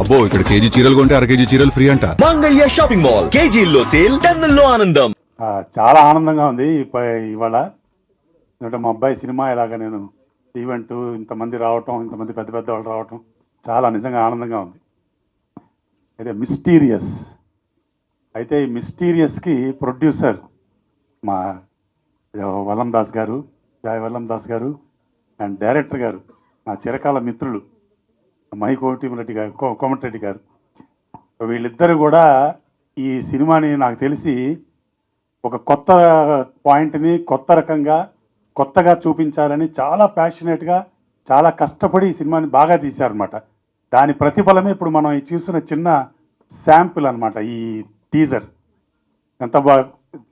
అబ్బో ఇక్కడ కేజీ చీరలు కొంటే అర కేజీ చీరలు ఫ్రీ అంట. మంగళ్య షాపింగ్ మాల్, కేజీల్లో సేల్, టన్నుల్లో ఆనందం. చాలా ఆనందంగా ఉంది ఇవాళ. ఎందుకంటే మా అబ్బాయి సినిమా ఇలాగ నేను ఈవెంట్ ఇంతమంది రావటం, ఇంతమంది పెద్ద పెద్ద వాళ్ళు రావటం చాలా నిజంగా ఆనందంగా ఉంది. అయితే మిస్టీరియస్, అయితే ఈ మిస్టీరియస్కి ప్రొడ్యూసర్ మా వల్లం దాస్ గారు, జాయ్ వల్లం దాస్ గారు, అండ్ డైరెక్టర్ గారు నా చిరకాల మిత్రులు మహి కోమటిరెడ్డి గారు, కోమటిరెడ్డి గారు. వీళ్ళిద్దరు కూడా ఈ సినిమాని నాకు తెలిసి ఒక కొత్త పాయింట్ని కొత్త రకంగా కొత్తగా చూపించాలని చాలా ప్యాషనేట్గా చాలా కష్టపడి ఈ సినిమాని బాగా తీశారనమాట. దాని ప్రతిఫలమే ఇప్పుడు మనం ఈ చూసిన చిన్న శాంపుల్ అనమాట. ఈ టీజర్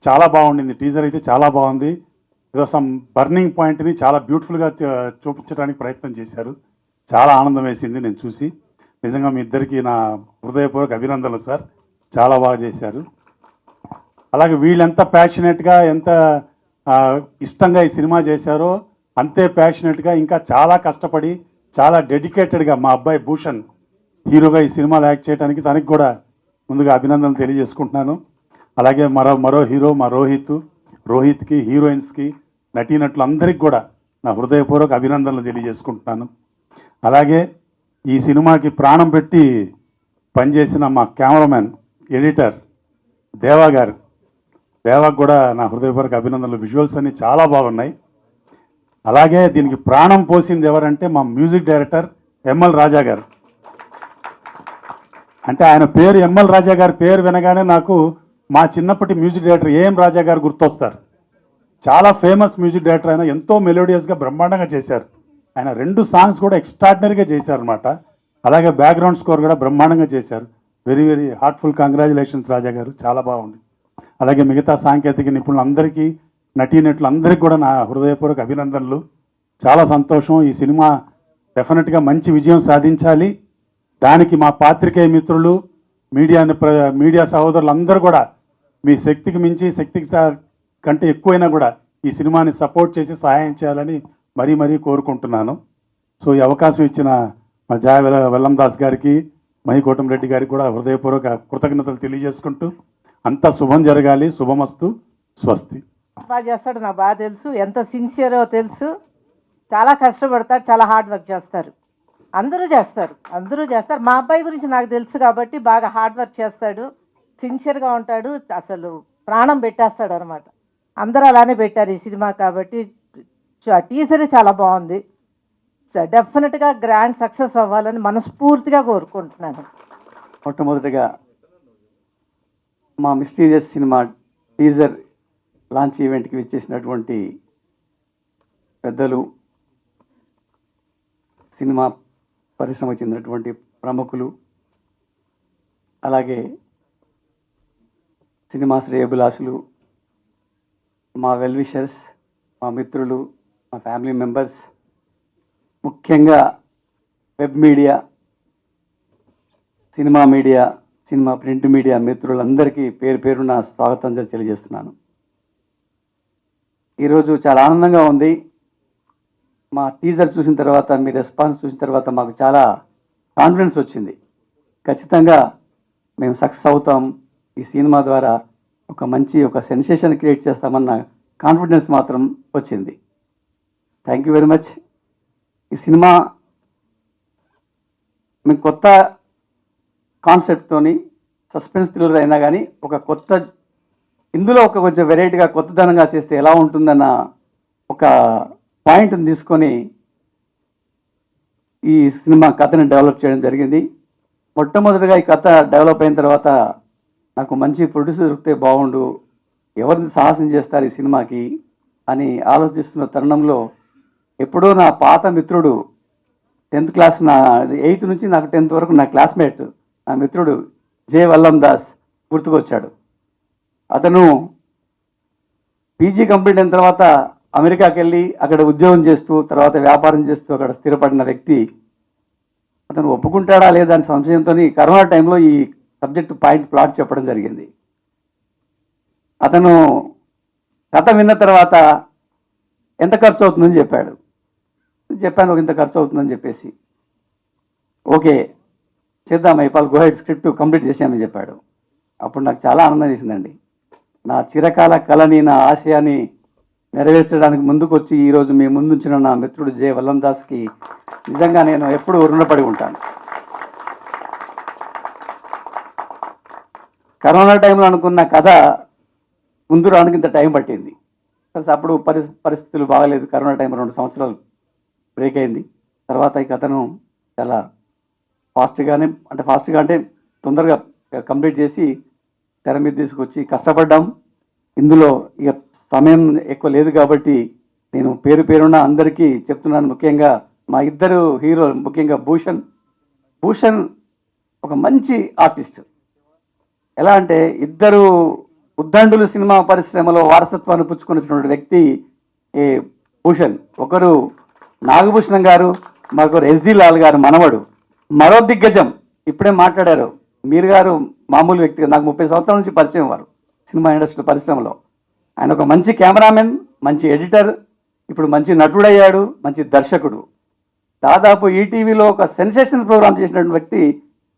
చాలా బాగుండింది. టీజర్ అయితే చాలా బాగుంది. ఏదో సమ్ బర్నింగ్ పాయింట్ని చాలా బ్యూటిఫుల్గా చూపించడానికి ప్రయత్నం చేశారు. చాలా ఆనందం వేసింది నేను చూసి. నిజంగా మీ ఇద్దరికి నా హృదయపూర్వక అభినందనలు సార్, చాలా బాగా చేశారు. అలాగే వీళ్ళెంత ప్యాషనేట్గా ఎంత ఇష్టంగా ఈ సినిమా చేశారో అంతే ప్యాషనేట్గా ఇంకా చాలా కష్టపడి చాలా డెడికేటెడ్గా మా అబ్బాయి భూషణ్ హీరోగా ఈ సినిమాలో యాక్ట్ చేయడానికి తనకి కూడా ముందుగా అభినందనలు తెలియజేసుకుంటున్నాను. అలాగే మరో హీరో మా రోహిత్కి, హీరోయిన్స్కి, నటీనటులందరికీ కూడా నా హృదయపూర్వక అభినందనలు తెలియజేసుకుంటున్నాను. అలాగే ఈ సినిమాకి ప్రాణం పెట్టి పనిచేసిన మా కెమెరామెన్, ఎడిటర్ దేవాకు కూడా నా హృదయపూర్వక అభినందనలు. విజువల్స్ అన్ని చాలా బాగున్నాయి. అలాగే దీనికి ప్రాణం పోసింది ఎవరంటే మా మ్యూజిక్ డైరెక్టర్ ఎంఎల్ రాజా గారు. అంటే ఆయన పేరు ఎంఎల్ రాజా గారి పేరు వినగానే నాకు మా చిన్నప్పటి మ్యూజిక్ డైరెక్టర్ ఏఎం రాజా గారు గుర్తొస్తారు. చాలా ఫేమస్ మ్యూజిక్ డైరెక్టర్. ఆయన ఎంతో మెలోడియస్గా బ్రహ్మాండంగా చేశారు. ఆయన 2 సాంగ్స్ కూడా ఎక్స్ట్రాడినరీగా చేశారనమాట. అలాగే బ్యాక్గ్రౌండ్ స్కోర్ కూడా బ్రహ్మాండంగా చేశారు. వెరీ వెరీ హార్ట్ఫుల్ కంగ్రాచులేషన్స్ రాజా గారు, చాలా బాగుంది. అలాగే మిగతా సాంకేతిక నిపుణులందరికీ, నటీనటులందరికీ కూడా నా హృదయపూర్వక అభినందనలు. చాలా సంతోషం. ఈ సినిమా డెఫినెట్గా మంచి విజయం సాధించాలి. దానికి మా పాత్రికేయ మిత్రులు, మీడియా సహోదరులందరూ కూడా మీ శక్తికి మించి, శక్తికి కంటే ఎక్కువైనా కూడా ఈ సినిమాని సపోర్ట్ చేసి సహాయం చేయాలని మరీ కోరుకుంటున్నాను. సో ఈ అవకాశం ఇచ్చిన మా జాయ్ వల్లం దాస్ గారికి, మహి కోటమిరెడ్డి గారికి కూడా హృదయపూర్వక కృతజ్ఞతలు తెలియజేసుకుంటూ అంతా శుభం జరగాలి. శుభమస్తు. స్వస్తి. బాగా చేస్తాడు, నాకు బాగా తెలుసు. ఎంత సిన్సియరో తెలుసు. చాలా కష్టపడతాడు, చాలా హార్డ్ వర్క్ చేస్తారు. అందరూ చేస్తారు. మా అబ్బాయి గురించి నాకు తెలుసు కాబట్టి బాగా హార్డ్ వర్క్ చేస్తాడు, సిన్సియర్గా ఉంటాడు, అసలు ప్రాణం పెట్టేస్తాడు అనమాట. అందరూ అలానే పెట్టారు ఈ సినిమా కాబట్టి. టీజర్ చాలా బాగుంది. డెఫినెట్గా గ్రాండ్ సక్సెస్ అవ్వాలని మనస్ఫూర్తిగా కోరుకుంటున్నాను. మొట్టమొదటిగా మా మిస్టీరియస్ సినిమా టీజర్ లాంచ్ ఈవెంట్కి విచ్చేసినటువంటి పెద్దలు, సినిమా పరిశ్రమకు చెందినటువంటి ప్రముఖులు, అలాగే సినిమా శ్రేయోభిలాషులు, మా వెల్విషర్స్, మా మిత్రులు, మా ఫ్యామిలీ మెంబర్స్, ముఖ్యంగా web media, cinema print media మిత్రులందరికీ పేరున స్వాగతం తెలియజేస్తున్నాను. ఈరోజు చాలా ఆనందంగా ఉంది. మా టీజర్ చూసిన తర్వాత, మీ రెస్పాన్స్ చూసిన తర్వాత మాకు చాలా కాన్ఫిడెన్స్ వచ్చింది. ఖచ్చితంగా మేము సక్సెస్ అవుతాం, ఈ సినిమా ద్వారా ఒక సెన్సేషన్ క్రియేట్ చేస్తామన్న కాన్ఫిడెన్స్ మాత్రం వచ్చింది. Thank you very much. ఈ సినిమా మేము కొత్త కాన్సెప్ట్తోని సస్పెన్స్ థ్రిల్లర్ అయినా కానీ ఇందులో కొంచెం వెరైటీగా కొత్తదనంగా చేస్తే ఎలా ఉంటుందన్న ఒక పాయింట్ని తీసుకొని ఈ సినిమా కథని డెవలప్ చేయడం జరిగింది. మొట్టమొదటిగా ఈ కథ డెవలప్ అయిన తర్వాత నాకు మంచి ప్రొడ్యూసర్ దొరికితే బాగుండు, ఎవరిని సాహసం చేస్తారు ఈ సినిమాకి అని ఆలోచిస్తున్న తరుణంలో ఎప్పుడో నా పాత మిత్రుడు 10th క్లాస్, నా 8th నుంచి నాకు 10th వరకు నా క్లాస్మేట్, నా మిత్రుడు జే వల్లం దాస్ గుర్తుకొచ్చాడు. అతను పీజీ కంప్లీట్ అయిన తర్వాత అమెరికాకి వెళ్ళి అక్కడ ఉద్యోగం చేస్తూ, తర్వాత వ్యాపారం చేస్తూ అక్కడ స్థిరపడిన వ్యక్తి. అతను ఒప్పుకుంటాడా లేదా అని సంశయంతో కరోనా టైంలో ఈ సబ్జెక్ట్ ప్లాట్ చెప్పడం జరిగింది. అతను కథ విన్న తర్వాత ఎంత ఖర్చు అవుతుందని చెప్పాను, ఇంత ఖర్చు అవుతుందని చెప్పేసి ఓకే చేద్దాం ఐపాల్ గో హెడ్ స్క్రిప్ట్ కంప్లీట్ చేసామని చెప్పాడు. అప్పుడు నాకు చాలా ఆనందం వేసిందండి. నా చిరకాల కళని, నా ఆశయాన్ని నెరవేర్చడానికి ముందుకొచ్చి ఈరోజు మీ ముందుంచిన నా మిత్రుడు జె వల్లం దాస్కి నిజంగా నేను ఎప్పుడూ రుణపడి ఉంటాను. కరోనా టైంలో అనుకున్న కథ ముందు రావడానికి ఇంత టైం పట్టింది. అప్పుడు పరిస్థితులు బాగాలేదు. కరోనా టైం 2 సంవత్సరాలు బ్రేక్ అయింది. తర్వాత ఈ కథను చాలా ఫాస్ట్గా అంటే తొందరగా కంప్లీట్ చేసి తెర మీద తీసుకొచ్చి కష్టపడ్డాం. ఇందులో ఇక సమయం ఎక్కువ లేదు కాబట్టి నేను పేరున అందరికీ చెప్తున్నాను. ముఖ్యంగా మా ఇద్దరు హీరో, ముఖ్యంగా భూషణ్ ఒక మంచి ఆర్టిస్ట్. ఎలా అంటే ఇద్దరు ఉద్దండులు సినిమా పరిశ్రమలో వారసత్వాన్ని పుచ్చుకున్నటువంటి వ్యక్తి భూషణ్. ఒకరు నాగభూషణం గారు, మరొకరు ఎస్డి లాల్ గారు మనవడు. మరో దిగ్గజం ఇప్పుడే మాట్లాడారు మీరు గారు, మామూలు వ్యక్తిగా నాకు 30 సంవత్సరాల నుంచి పరిచయం వారు సినిమా ఇండస్ట్రీ పరిశ్రమలో. ఆయన ఒక మంచి కెమెరామెన్, మంచి ఎడిటర్, ఇప్పుడు మంచి నటుడయ్యాడు, మంచి దర్శకుడు. దాదాపు ఈటీవీలో ఒక సెన్సేషన్ ప్రోగ్రామ్ చేసినటువంటి వ్యక్తి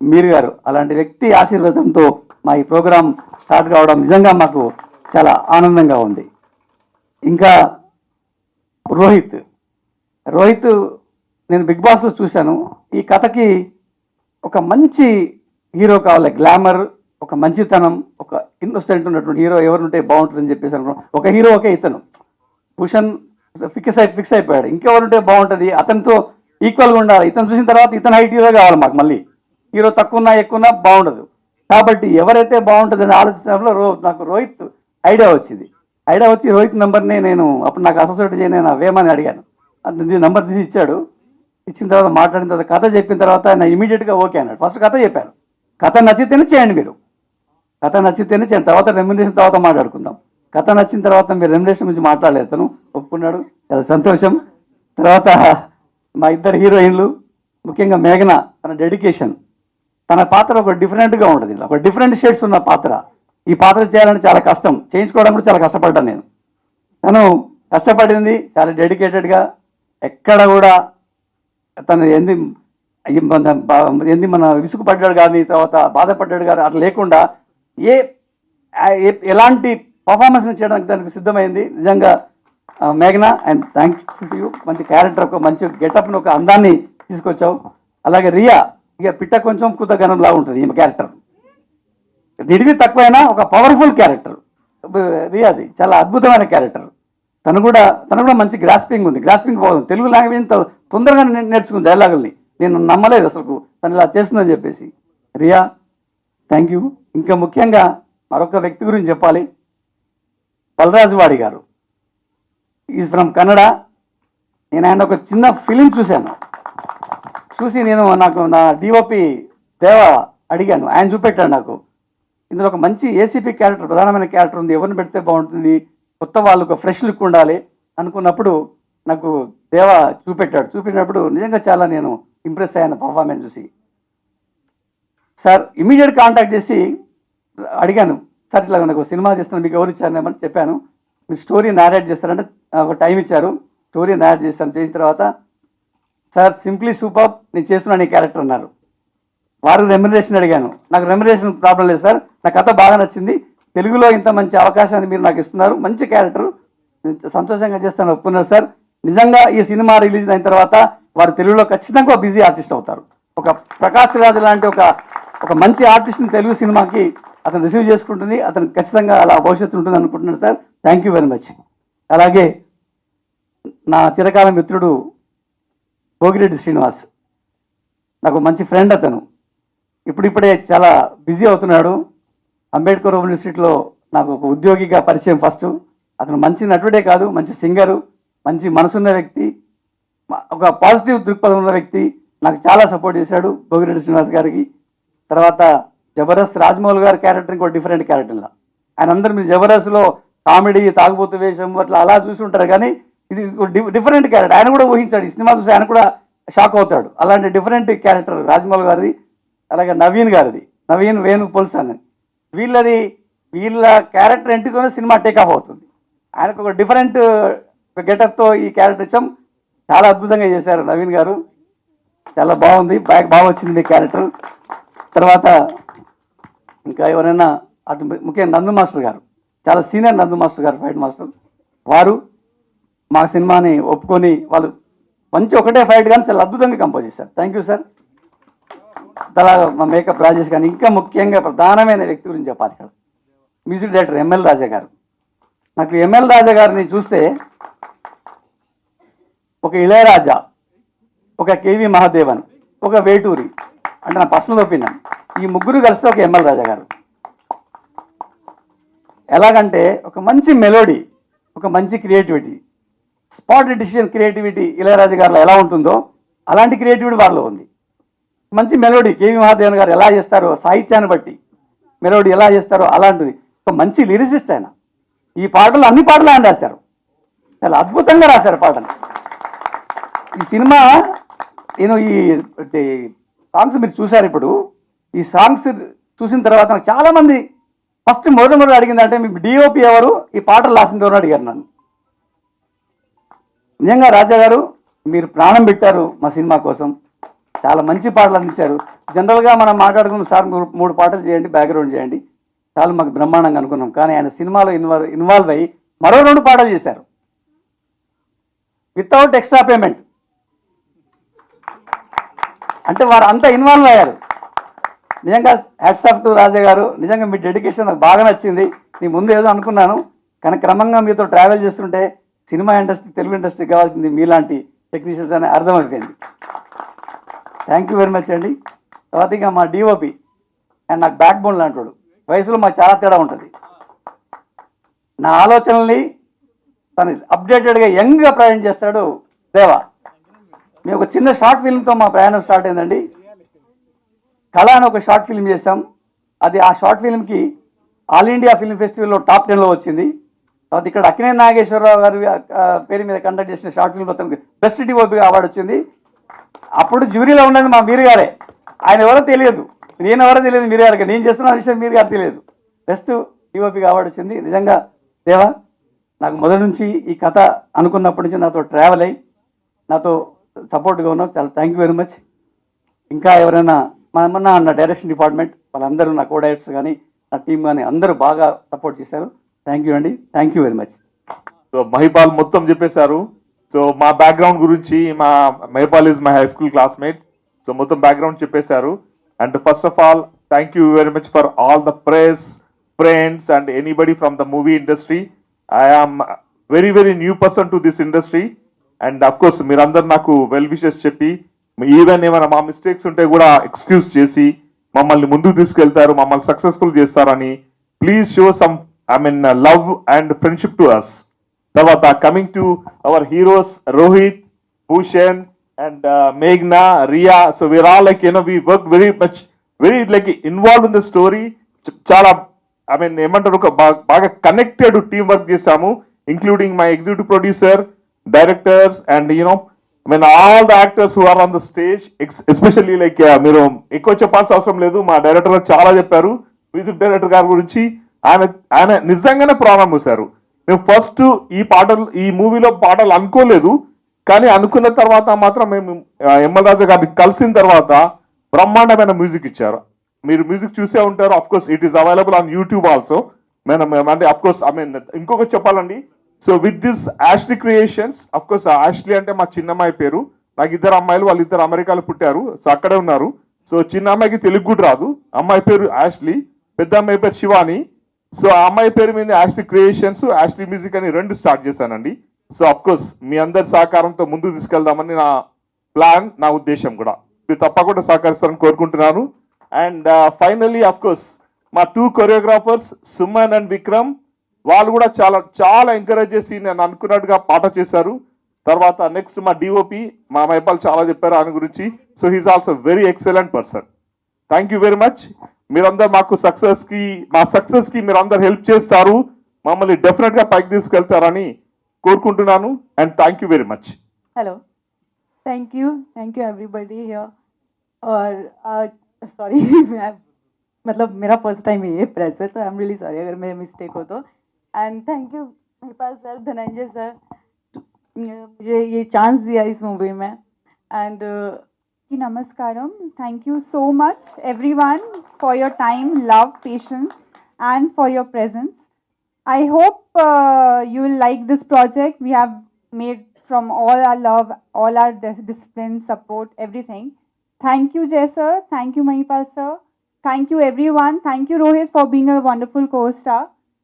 మీరు గారు. అలాంటి వ్యక్తి ఆశీర్వాదంతో మా ఈ ప్రోగ్రాం స్టార్ట్ కావడం నిజంగా మాకు చాలా ఆనందంగా ఉంది. ఇంకా రోహిత్ నేను బిగ్ బాస్లో చూశాను. ఈ కథకి ఒక మంచి హీరో కావాలి, గ్లామర్, ఒక మంచితనం, ఒక ఇన్నోసెంట్ ఉన్నటువంటి హీరో ఎవరుంటే బాగుంటుందని చెప్పేసి అనుకున్నాను. ఒక హీరో ఒకే ఇతను భూషణ్ ఫిక్స్ అయిపోయాడు. ఇంకెవరుంటే బాగుంటుంది, అతనితో ఈక్వల్గా ఉండాలి. ఇతను చూసిన తర్వాత ఇతను హైట్ హీరో కావాలి మాకు. మళ్ళీ హీరో తక్కువ ఎక్కువ బాగుండదు. కాబట్టి ఎవరైతే బాగుంటుందని ఆలోచించడంలో నాకు రోహిత్ ఐడియా వచ్చి రోహిత్ నెంబర్ని నేను అప్పుడు నాకు అసోసియేట్ చేయని వేమని అడిగాను. నెంబర్ తీసి ఇచ్చాడు. ఇచ్చిన తర్వాత మాట్లాడిన తర్వాత కథ చెప్పిన తర్వాత ఆయన ఇమీడియట్గా ఓకే అన్నాడు. ఫస్ట్ కథ చెప్పాను, కథ నచ్చితేనే చేయండి మీరు, కథ నచ్చితేనే చేయండి, తర్వాత రెమ్యునరేషన్ తర్వాత మాట్లాడుకుందాం. కథ నచ్చిన తర్వాత మీరు రెమ్యునరేషన్ గురించి మాట్లాడలేదు. అతను ఒప్పుకున్నాడు, చాలా సంతోషం. తర్వాత మా ఇద్దరు హీరోయిన్లు, ముఖ్యంగా మేఘన, తన డెడికేషన్, తన పాత్ర ఒక డిఫరెంట్గా ఉంటుంది. ఒక డిఫరెంట్ షేడ్స్ ఉన్న పాత్ర. ఈ పాత్ర చేయాలంటే చాలా కష్టం, చేయించుకోవడం కూడా చాలా కష్టపడ్డాను నేను. తను కష్టపడింది చాలా డెడికేటెడ్గా. ఎక్కడ కూడా తను మన విసుగుపడ్డాడు కానీ, తర్వాత బాధపడ్డాడు కానీ అట్లా లేకుండా ఎలాంటి పర్ఫార్మెన్స్ చేయడానికి దానికి సిద్ధమైంది. నిజంగా మేఘనా, అండ్ థ్యాంక్ యూ. మంచి క్యారెక్టర్, ఒక మంచి గెటప్ను, ఒక అందాన్ని తీసుకొచ్చావు. అలాగే రియా, ఇక పిట్ట కొంచెం కుతగనంలా ఉంటుంది ఈమె క్యారెక్టర్. నిడివి తక్కువైనా ఒక పవర్ఫుల్ క్యారెక్టర్ రియాది, చాలా అద్భుతమైన క్యారెక్టర్. తను కూడా మంచి గ్రాస్పింగ్ బాగుంది. తెలుగు లాంగ్వేజ్ తొందరగా నేర్చుకుంది డైలాగుల్ని. నేను నమ్మలేదు అసలు తను ఇలా చేస్తుందని చెప్పేసి. Riya, thank you. ఇంకా ముఖ్యంగా మరొక వ్యక్తి గురించి చెప్పాలి, బలరాజువాడి గారు. Is from Kannada. నేను ఆయన ఒక చిన్న ఫిలిం చూసి నాకు నా డిఓపి దేవ అడిగాను, ఆయన చూపెట్టాడు నాకు. ఇందులో ఒక మంచి ఏసీపీ క్యారెక్టర్, ప్రధానమైన క్యారెక్టర్ ఉంది, ఎవరిని పెడితే బాగుంటుంది, కొత్త వాళ్ళు ఒక ఫ్రెష్ లుక్ ఉండాలి అనుకున్నప్పుడు నాకు దేవ చూపించినప్పుడు నిజంగా చాలా నేను ఇంప్రెస్ అయ్యాను పర్ఫార్మెన్స్ చూసి. సార్ ఇమీడియట్ కాంటాక్ట్ చేసి అడిగాను, సార్ ఇట్లా నాకు సినిమా చేస్తున్నాను, మీకు ఎవరు ఇచ్చారని చెప్పాను. మీరు స్టోరీ నారేట్ చేస్తారంటే ఒక టైం ఇచ్చారు, స్టోరీ నారేట్ చేసిన తర్వాత సార్ సింప్లీ సూపర్, నేను చేస్తున్నాను ఈ క్యారెక్టర్ అన్నారు. వారు రెమ్యునరేషన్ అడిగాను. నాకు రెమ్యునరేషన్ ప్రాబ్లం లేదు సార్, నా కథ బాగా నచ్చింది, తెలుగులో ఇంత మంచి అవకాశాన్ని మీరు నాకు ఇస్తున్నారు, మంచి క్యారెక్టర్, సంతోషంగా చేస్తాను ఒప్పుకున్నారు సార్. నిజంగా ఈ సినిమా రిలీజ్ అయిన తర్వాత వారు తెలుగులో ఖచ్చితంగా ఒక బిజీ ఆర్టిస్ట్ అవుతారు. ఒక ప్రకాష్ రాజు లాంటి ఒక మంచి ఆర్టిస్ట్ని తెలుగు సినిమాకి అతను రిసీవ్ చేసుకుంటుంది, అతను ఖచ్చితంగా అలా భవిష్యత్తు ఉంటుంది అనుకుంటున్నాను sir. Thank you very much. అలాగే నా చిరకాల మిత్రుడు భోగిరెడ్డి శ్రీనివాస్, నాకు మంచి ఫ్రెండ్. అతను ఇప్పుడిప్పుడే చాలా బిజీ అవుతున్నాడు. అంబేద్కర్ యూనివర్సిటీలో నాకు ఒక ఉద్యోగిగా పరిచయం ఫస్ట్. అతను మంచి నటుడే కాదు, మంచి సింగరు, మంచి మనసున్న వ్యక్తి, ఒక పాజిటివ్ దృక్పథం ఉన్న వ్యక్తి. నాకు చాలా సపోర్ట్ చేశాడు భోగిరెడ్డి శ్రీనివాస్ గారికి. తర్వాత జబర్దస్త్ రాజమౌళి గారి క్యారెక్టర్ ఇంకో డిఫరెంట్ క్యారెక్టర్లా. ఆయన అందరూ మీరు జబర్దస్త్లో కామెడీ, తాగుబోతు వేషం అలా చూసి ఉంటారు, కానీ ఇది డిఫరెంట్ క్యారెక్టర్. ఆయన కూడా ఊహించాడు, ఈ సినిమా చూసి ఆయన కూడా షాక్ అవుతాడు. అలాంటి డిఫరెంట్ క్యారెక్టర్ రాజమౌళి గారిది. అలాగే నవీన్ గారిది, నవీన్ వేణు పొల్సన్. వీళ్ళ క్యారెక్టర్ ఎంట్రీతోనే సినిమా టేకాఫ్ అవుతుంది. ఆయనకు ఒక డిఫరెంట్ గెటప్తో ఈ క్యారెక్టర్ ఇచ్చాం, చాలా అద్భుతంగా చేశారు నవీన్ గారు. చాలా బాగుంది, బాగా వచ్చింది మీ క్యారెక్టర్. తర్వాత ఇంకా ఎవరైనా అటు ముఖ్యంగా నందు మాస్టర్ గారు, చాలా సీనియర్ నందు మాస్టర్ గారు, ఫైట్ మాస్టర్, వారు మా సినిమాని ఒప్పుకొని వాళ్ళు మంచి ఒకటే ఫైట్ కానీ చాలా అద్భుతంగా కంపోజ్ చేశారు. Thank you sir. అలాగా మా మేకప్ రాజేష్ గారు, ఇంకా ముఖ్యంగా ప్రధానమైన వ్యక్తి గురించి చెప్పాలి ఇక్కడ, మ్యూజిక్ డైరెక్టర్ ఎంఎల్ రాజా గారు. నాకు ఎంఎల్ రాజా గారిని చూస్తే ఒక ఇళయరాజా, ఒక కేవి మహాదేవన్, ఒక వేటూరి, అంటే నా పర్సనల్ ఒపీనియన్, ఈ ముగ్గురు కలిస్తే ఒక ఎంఎల్ రాజా గారు. ఎలాగంటే ఒక మంచి మెలోడీ, ఒక మంచి creativity, spot decision creativity Ilaiyaraaja గారిలో ఎలా ఉంటుందో అలాంటి క్రియేటివిటీ వారిలో ఉంది. మంచి మెలోడీ కేవి మహాదేవన్ గారు ఎలా చేస్తారో, సాహిత్యాన్ని బట్టి మెలోడీ ఎలా చేస్తారో అలాంటిది. ఒక మంచి లిరిసిస్ట్ ఆయన. ఈ పాటలు అన్ని పాటలు ఆయన రాశారు, చాలా అద్భుతంగా రాశారు పాటలు. ఈ సినిమా నేను ఈ సాంగ్స్ మీరు చూశారు. ఇప్పుడు ఈ సాంగ్స్ చూసిన తర్వాత నాకు చాలామంది మొదటి అడిగిందంటే మీ డిఓపి ఎవరు, ఈ పాటలు రాసింది ఎవరు అడిగారు నన్ను. నిజంగా రాజా గారు మీరు ప్రాణం పెట్టారు మా సినిమా కోసం, చాలా మంచి పాటలు అందించారు. జనరల్గా మనం మాట్లాడుకున్న సార్ 3 పాటలు చేయండి, బ్యాక్గ్రౌండ్ చేయండి, చాలా మాకు బ్రహ్మాండంగా అనుకున్నాం. కానీ ఆయన సినిమాలో ఇన్వాల్వ్ అయ్యి మరో 2 పాటలు చేశారు వితౌట్ ఎక్స్ట్రా పేమెంట్. అంటే వారు అంతా ఇన్వాల్వ్ అయ్యారు. నిజంగా హ్యాట్స్ ఆఫ్ టు రాజా గారు. నిజంగా మీ డెడికేషన్ నాకు బాగా నచ్చింది. నీ ముందు ఏదో అనుకున్నాను, కానీ క్రమంగా మీతో ట్రావెల్ చేస్తుంటే సినిమా ఇండస్ట్రీ, తెలుగు ఇండస్ట్రీకి కావాల్సింది మీలాంటి టెక్నీషియన్స్ అని అర్థమైపోయింది. థ్యాంక్ యూ వెరీ మచ్ అండి. తర్వాత ఇంకా మా డిఓపి అండ్ నాకు బ్యాక్ బోన్ లాంటి వయసులో మాకు చాలా తేడా ఉంటుంది. నా ఆలోచనల్ని తను అప్డేటెడ్గా యంగ్గా ప్రయాణం చేస్తాడు దేవా. మేము ఒక చిన్న షార్ట్ ఫిల్మ్తో మా ప్రయాణం స్టార్ట్ అయిందండి. కళ అని ఒక షార్ట్ ఫిల్మ్ చేస్తాం. అది ఆ షార్ట్ ఫిల్మ్కి ఆల్ ఇండియా ఫిల్మ్ ఫెస్టివల్లో టాప్ 10లో వచ్చింది. తర్వాత ఇక్కడ అక్కినే నాగేశ్వరరావు గారి పేరు మీద కండక్ట్ చేసిన షార్ట్ ఫిల్మ్లో తనకి బెస్ట్ డిఓపి అవార్డు వచ్చింది. అప్పుడు జ్యూరీలో ఉన్నది మా మీరు గారే. ఆయన ఎవరో తెలియదు, నేను ఎవరో తెలియదు, మీరు గారికి నేను చేస్తున్న విషయం మీరు గారు తెలియదు. బెస్ట్ డిఓపిగా అవార్డు వచ్చింది. నిజంగా దేవా, నాకు మొదటి నుంచి ఈ కథ అనుకున్నప్పటి నుంచి నాతో ట్రావెల్ అయ్యి నాతో సపోర్ట్గా ఉన్నావు, చాలా థ్యాంక్ యూ వెరీ మచ్. ఇంకా ఎవరైనా నా డైరెక్షన్ డిపార్ట్మెంట్ వాళ్ళందరూ, నా కో డైరెక్టర్స్ కానీ నా టీం కానీ అందరూ బాగా సపోర్ట్ చేశారు. థ్యాంక్ యూ అండి, thank you very much. So Mahipal మొత్తం చెప్పేశారు. సో మా బ్యాక్గ్రౌండ్ గురించి, మా Mahipal is my high school classmate. So మొత్తం బ్యాక్గ్రౌండ్ చెప్పేశారు. And first of all thank you very much for all the press, friends and anybody from the movie industry. I am very very new person to this industry. And of course మీరందరూ నాకు well wishes చెప్పి, even ఏమైనా మా mistakes ఉంటే కూడా excuse చేసి మమ్మల్ని ముందుకు తీసుకెళ్తారు, మమ్మల్ని సక్సెస్ఫుల్ చేస్తారని. Please show some love and friendship to us. తర్వాత coming to our heroes Rohit, Bhushan and మేఘ్నా, Riya. So we are all like we work very much, very like involve in the story. చాలా ఏమంటారు, ఒక బాగా కనెక్టెడ్ టీం వర్క్ చేశాము, including my executive producer, directors and all the actors who are on the stage, especially like మీరు ఎక్కువ చెప్పాల్సిన అవసరం లేదు, మా డైరెక్టర్ చాలా చెప్పారు. మ్యూజిక్ డైరెక్టర్ గారి గురించి ఆయన నిజంగానే ప్రారంభం చేశారు. మేము ఫస్ట్ ఈ మూవీలో పాటలు అనుకోలేదు, కానీ అనుకున్న తర్వాత మాత్రం మేము ఎంఎల్ రాజా గారిని కలిసిన తర్వాత బ్రహ్మాండమైన మ్యూజిక్ ఇచ్చారు. మీరు మ్యూజిక్ చూసే ఉంటారు. Of course it is available on YouTube also. అంటే అఫ్ కోర్స్ ఇంకొకటి చెప్పాలండి. So with this Ashley creations, of course Ashley అంటే మా చిన్నమ్మాయి పేరు. నాకు 2 అమ్మాయిలు, వాళ్ళిద్దరు అమెరికాలో పుట్టారు, సో అక్కడే ఉన్నారు. సో చిన్న అమ్మాయికి తెలుగు కూడా రాదు. అమ్మాయి పేరు యాష్లీ, పెద్ద అమ్మాయి పేరు శివాని. సో ఆ అమ్మాయి పేరు మీద యాష్లీ క్రియేషన్స్, యాష్లీ మ్యూజిక్ అని 2 స్టార్ట్ చేశానండి. సో అఫ్ కోర్స్ మీ అందరి సహకారంతో ముందుకు తీసుకెళ్దామని నా ప్లాన్, నా ఉద్దేశం కూడా. మీరు తప్పకుండా సహకరిస్తారని కోరుకుంటున్నాను. అండ్ ఫైనల్లీ అఫ్ కోర్స్ మా 2 కొరియోగ్రాఫర్స్ సుమన్ అండ్ విక్రమ్, వాళ్ళు కూడా చాలా చాలా ఎంకరేజ్ చేసి నేను అనుకున్నట్టుగా పాట చేశారు. తర్వాత నెక్స్ట్ మా డిఓపి మా మైపాల్ చాలా చెప్పారు ఆయన గురించి. So he's also very excellent person. Thank you very much. మీరందరూ మాకు మా సక్సెస్ కి మీరందరూ హెల్ప్ చేస్తారు, మమ్మల్ని డెఫినెట్ గా పైకి తీసుకెళ్తారని కోరుకుంటున్నాను. And thank you very much. Hello, thank you everybody here. और सॉरी मतलब मेरा फर्स्ट टाइम है ये प्रेस है, तो आई एम रियली सॉरी अगर मेरा मिस्टेक हो तो. And thank you Mahipal sir, Dhananjay sir, मुझे ये चांस दिया इस मूवी में. And ki namaskaram. Thank you so much, everyone, for your time, love, patience, and for your presence. I hope you will like this project. We have made from all our love, all our discipline, support, everything. Thank you, Jay sir. Thank you, Mahipal sir. Thank you, everyone. Thank you, Rohit, for being a wonderful co-star.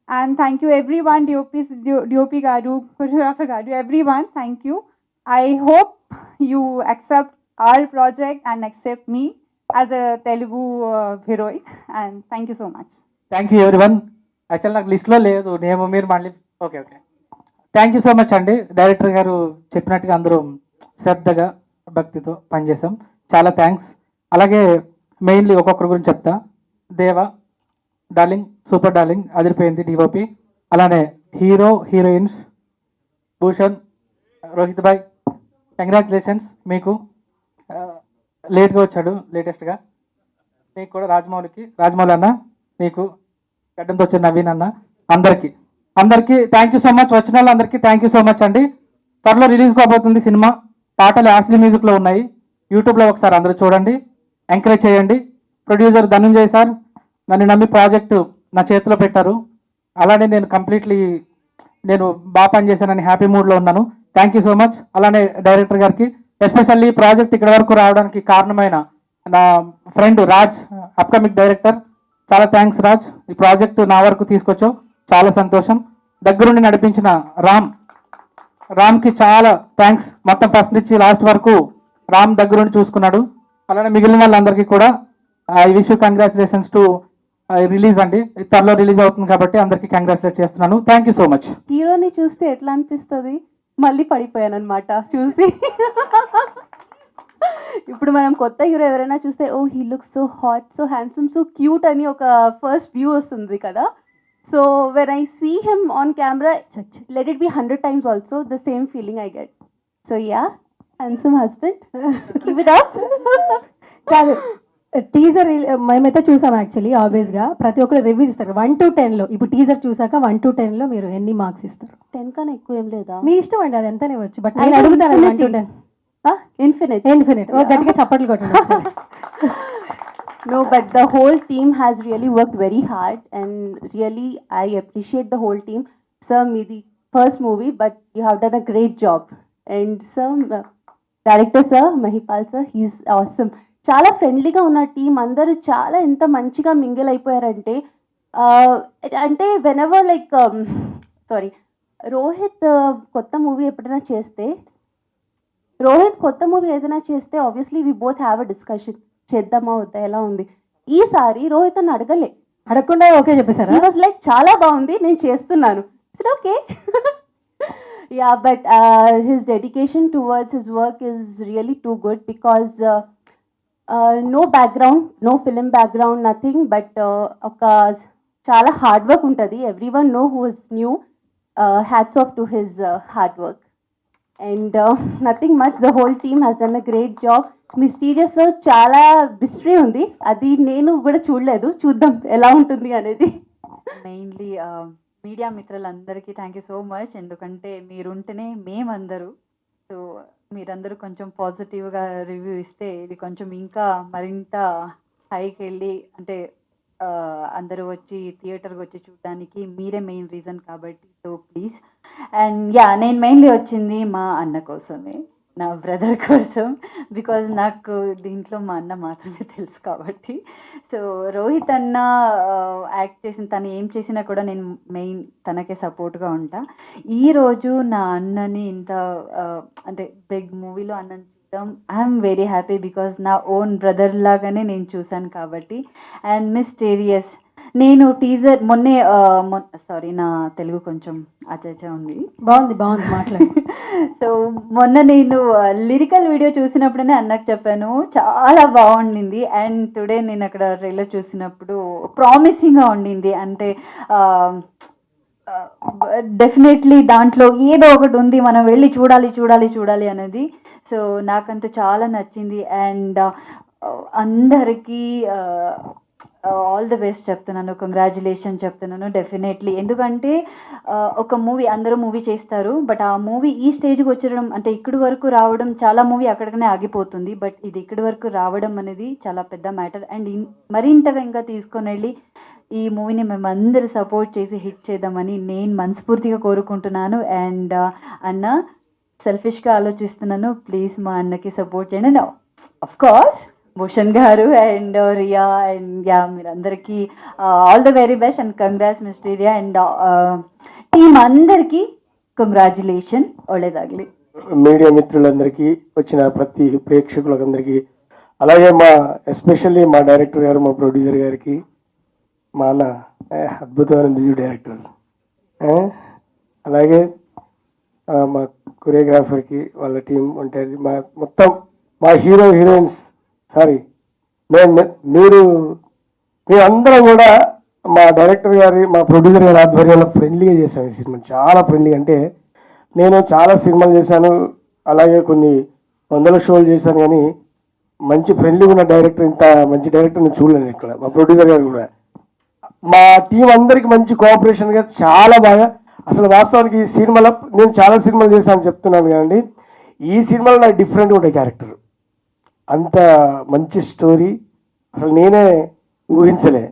And thank you, everyone, DOP Garu, choreographer Garu, everyone. Thank you. I hope you accept our project and accept me as a Telugu heroine. And thank you so much. Thank you everyone. Actual నాకు లిస్ట్లో లేదు name, మీరు మళ్ళీ okay okay. Thank you so much అండి. Director గారు చెప్పినట్టుగా అందరూ శ్రద్ధగా భక్తితో పనిచేసాం. చాలా థ్యాంక్స్. అలాగే మెయిన్లీ ఒక్కొక్కరి గురించి చెప్తా. దేవ డార్లింగ్, సూపర్ డార్లింగ్, అదిరిపోయింది డిఓపి. అలానే హీరో హీరోయిన్స్ భూషణ్, రోహిత్ భాయ్, కంగ్రాచులేషన్స్ మీకు. లేట్గా వచ్చాడు లేటెస్ట్గా. మీకు కూడా రాజమౌళి అన్న, మీకు గడ్డంతో వచ్చిన నవీన్ అన్న, అందరికీ థ్యాంక్ యూ సో మచ్. వచ్చిన వాళ్ళందరికీ థ్యాంక్ యూ సో మచ్ అండి. త్వరలో రిలీజ్ కాబోతుంది సినిమా. పాటలు యాస్లీ మ్యూజిక్లో ఉన్నాయి. యూట్యూబ్లో ఒకసారి అందరూ చూడండి, ఎంకరేజ్ చేయండి. ప్రొడ్యూసర్ ధనంజయ్ సార్ నన్ను నమ్మి ప్రాజెక్టు నా చేతిలో పెట్టారు. అలానే నేను బాగా పనిచేశానని హ్యాపీ మూడ్లో ఉన్నాను. Thank you so much. అలానే డైరెక్టర్ గారికి, ఎస్పెషల్లీ ఈ ప్రాజెక్ట్ ఇక్కడ వరకు రావడానికి కారణమైన నా ఫ్రెండ్ రాజ్, అప్కమింగ్ డైరెక్టర్, చాలా థ్యాంక్స్ రాజ్. ఈ ప్రాజెక్టు నా వరకు తీసుకొచ్చావు, చాలా సంతోషం. దగ్గరుండి నడిపించిన రామ్కి చాలా థ్యాంక్స్. మొత్తం ఫస్ట్ నుంచి లాస్ట్ వరకు రామ్ దగ్గరుండి చూసుకున్నాడు. అలానే మిగిలిన వాళ్ళందరికీ కూడా I wish you congratulations to release అండి. త్వరలో రిలీజ్ అవుతుంది కాబట్టి అందరికీ కంగ్రాచులేట్ చేస్తున్నాను. Thank you so much. హీరోని చూస్తే ఎట్లా అనిపిస్తుంది? మళ్ళీ పడిపోయాను అనమాట చూసి. ఇప్పుడు మనం కొత్త హీరో ఎవరైనా చూస్తే oh he looks so hot, so handsome, so cute అని ఒక ఫస్ట్ వ్యూ వస్తుంది కదా. So when I see him on camera, let it be 100 times also the same feeling I get. So yeah, handsome husband, keep it up. కాదు, teaser మేమైతే చూసాం actually. ఆబ్వియస్గా ప్రతి ఒక్కరు రివ్యూస్ ఇస్తారు 1 to 10లో. ఇప్పుడు టీజర్ చూసాక 1 to 10లో మీరు ఎన్ని మార్క్స్ ఇస్తారు? 10 కన్నా ఎక్కువ ఏం లేదా? మీ ఇష్టం అండి, అది ఎంతనే వచ్చు. బట్ నేను అడుగుతాను 1 to 10. ఇన్ఫినిట్. గట్టిగా చప్పట్లు కొట్టండి. No, but the whole team has really worked very hard, and really I appreciate the whole team. Sir, meedi first movie, but you have done a great job. And sir, director sir, Mahipal sir, he's awesome. చాలా ఫ్రెండ్లీగా ఉన్న team, అందరూ చాలా ఎంత మంచిగా mingle అయిపోయారంటే, అంటే whenever like sorry Rohit కొత్త movie ఏదైనా చేస్తే obviously we both have a discussion, చేద్దామా వద్దా, ఎలా ఉంది. ఈసారి రోహిత్ అని అడగకుండా ఓకే చెప్పేశారు. హి వాస్ లైక్ చాలా బాగుంది, నేను చేస్తున్నాను. It's okay. Yeah, but his dedication towards his work is really too good, because no background, no film background, nothing, but ఒక చాలా హార్డ్ వర్క్ ఉంటుంది. Everyone know who is new, hats off to his hard work. And nothing much, the whole team has done a great job. మిస్టీరియస్లో చాలా mystery ఉంది, అది నేను కూడా చూడలేదు, చూద్దాం ఎలా ఉంటుంది అనేది. మెయిన్లీ మీడియా మిత్రులందరికీ థ్యాంక్ యూ సో మచ్. ఎందుకంటే మీరుంటేనే మేమందరూ, సో మీరందరూ కొంచెం పాజిటివ్గా రివ్యూ ఇస్తే ఇది కొంచెం ఇంకా మరింత హైకి వెళ్ళి, అంటే అందరూ వచ్చి థియేటర్కి వచ్చి చూడడానికి మీరే మెయిన్ రీజన్ కాబట్టి. So please. అండ్ యా, నేను మెయిన్లీ వచ్చింది మా అన్న కోసమే, నా బ్రదర్ కోసం, బికాజ్ నాకు దీంట్లో మా అన్న మాత్రమే తెలుసు కాబట్టి. సో రోహిత్ అన్న యాక్ట్ చేసిన, తను ఏం చేసినా కూడా నేను మెయిన్ తనకే సపోర్ట్గా ఉంటా. ఈరోజు నా అన్నని ఇంత అంటే బిగ్ మూవీలో అన్నని చూడడం ఐఎమ్ వెరీ హ్యాపీ, బికాజ్ నా ఓన్ బ్రదర్ లాగానే నేను చూశాను కాబట్టి. అండ్ మిస్టీరియస్, నేను టీజర్ సారీ నా తెలుగు కొంచెం అచ్చా ఉంది, బాగుంది మాట్లాడు. సో మొన్న నేను లిరికల్ వీడియో చూసినప్పుడనే అన్నకు చెప్పాను, చాలా బాగుండింది. అండ్ టుడే నేను అక్కడ ట్రైలర్ చూసినప్పుడు ప్రామిసింగ్గా ఉండింది. అంటే డెఫినెట్లీ దాంట్లో ఏదో ఒకటి ఉంది, మనం వెళ్ళి చూడాలి అనేది. సో నాకంతా చాలా నచ్చింది. అండ్ అందరికీ ఆల్ ది బెస్ట్ చెప్తున్నాను, కంగ్రాచులేషన్ చెప్తున్నాను డెఫినెట్లీ. ఎందుకంటే ఒక మూవీ అందరూ మూవీ చేస్తారు, బట్ ఆ మూవీ ఈ స్టేజ్కి వచ్చడం అంటే ఇక్కడి వరకు రావడం, చాలా మూవీ అక్కడికనే ఆగిపోతుంది, బట్ ఇది ఇక్కడి వరకు రావడం అనేది చాలా పెద్ద మ్యాటర్. అండ్ మరింతగా ఇంకా తీసుకొని వెళ్ళి ఈ మూవీని మేము అందరూ సపోర్ట్ చేసి హిట్ చేద్దామని నేను మనస్ఫూర్తిగా కోరుకుంటున్నాను. అండ్ అన్న సెల్ఫిష్గా ఆలోచిస్తున్నాను, ప్లీజ్ మా అన్నకి సపోర్ట్ చేయండి. Of course Bhushan garu and Riya and yeah మీరందరికీ all the very best and congrats mister Riya and team అందరికీ కంగ్రాచులేషన్, ఒళ్ళేదాగ్లి. మీడియా మిత్రులందరికీ, వచ్చిన ప్రతి ప్రేక్షకులందరికీ, అలాగే మా ఎస్పెషల్లీ మా డైరెక్టర్ గారు, మా ప్రొడ్యూసర్ గారికి, మా అన్న అద్భుతమైన మ్యూజిక్ డైరెక్టర్, అలాగే మా కొరియోగ్రాఫర్కి వాళ్ళ టీం ఉంటుంది, మా మొత్తం మా హీరో హీరోయిన్స్, సారీ మేమందరం కూడా మా డైరెక్టర్ గారి, మా ప్రొడ్యూసర్ గారి ఆధ్వర్యంలో ఫ్రెండ్లీగా చేశాను ఈ సినిమా. చాలా ఫ్రెండ్లీ, అంటే నేను చాలా సినిమాలు చేశాను, అలాగే కొన్ని 100 షోలు చేశాను, కానీ మంచి ఫ్రెండ్లీగా ఉన్న డైరెక్టర్, ఇంత మంచి డైరెక్టర్ నేను చూడలేను ఇక్కడ. మా ప్రొడ్యూసర్ గారు కూడా, మా టీం అందరికి మంచి కోఆపరేషన్గా చాలా బాగా. అసలు వాస్తవానికి ఈ సినిమాలో నేను చాలా సినిమాలు చేశాను చెప్తున్నాను కానీ, ఈ సినిమాలో నాకు డిఫరెంట్గా ఉండే క్యారెక్టర్, అంత మంచి స్టోరీ అసలు నేనే ఊహించలే.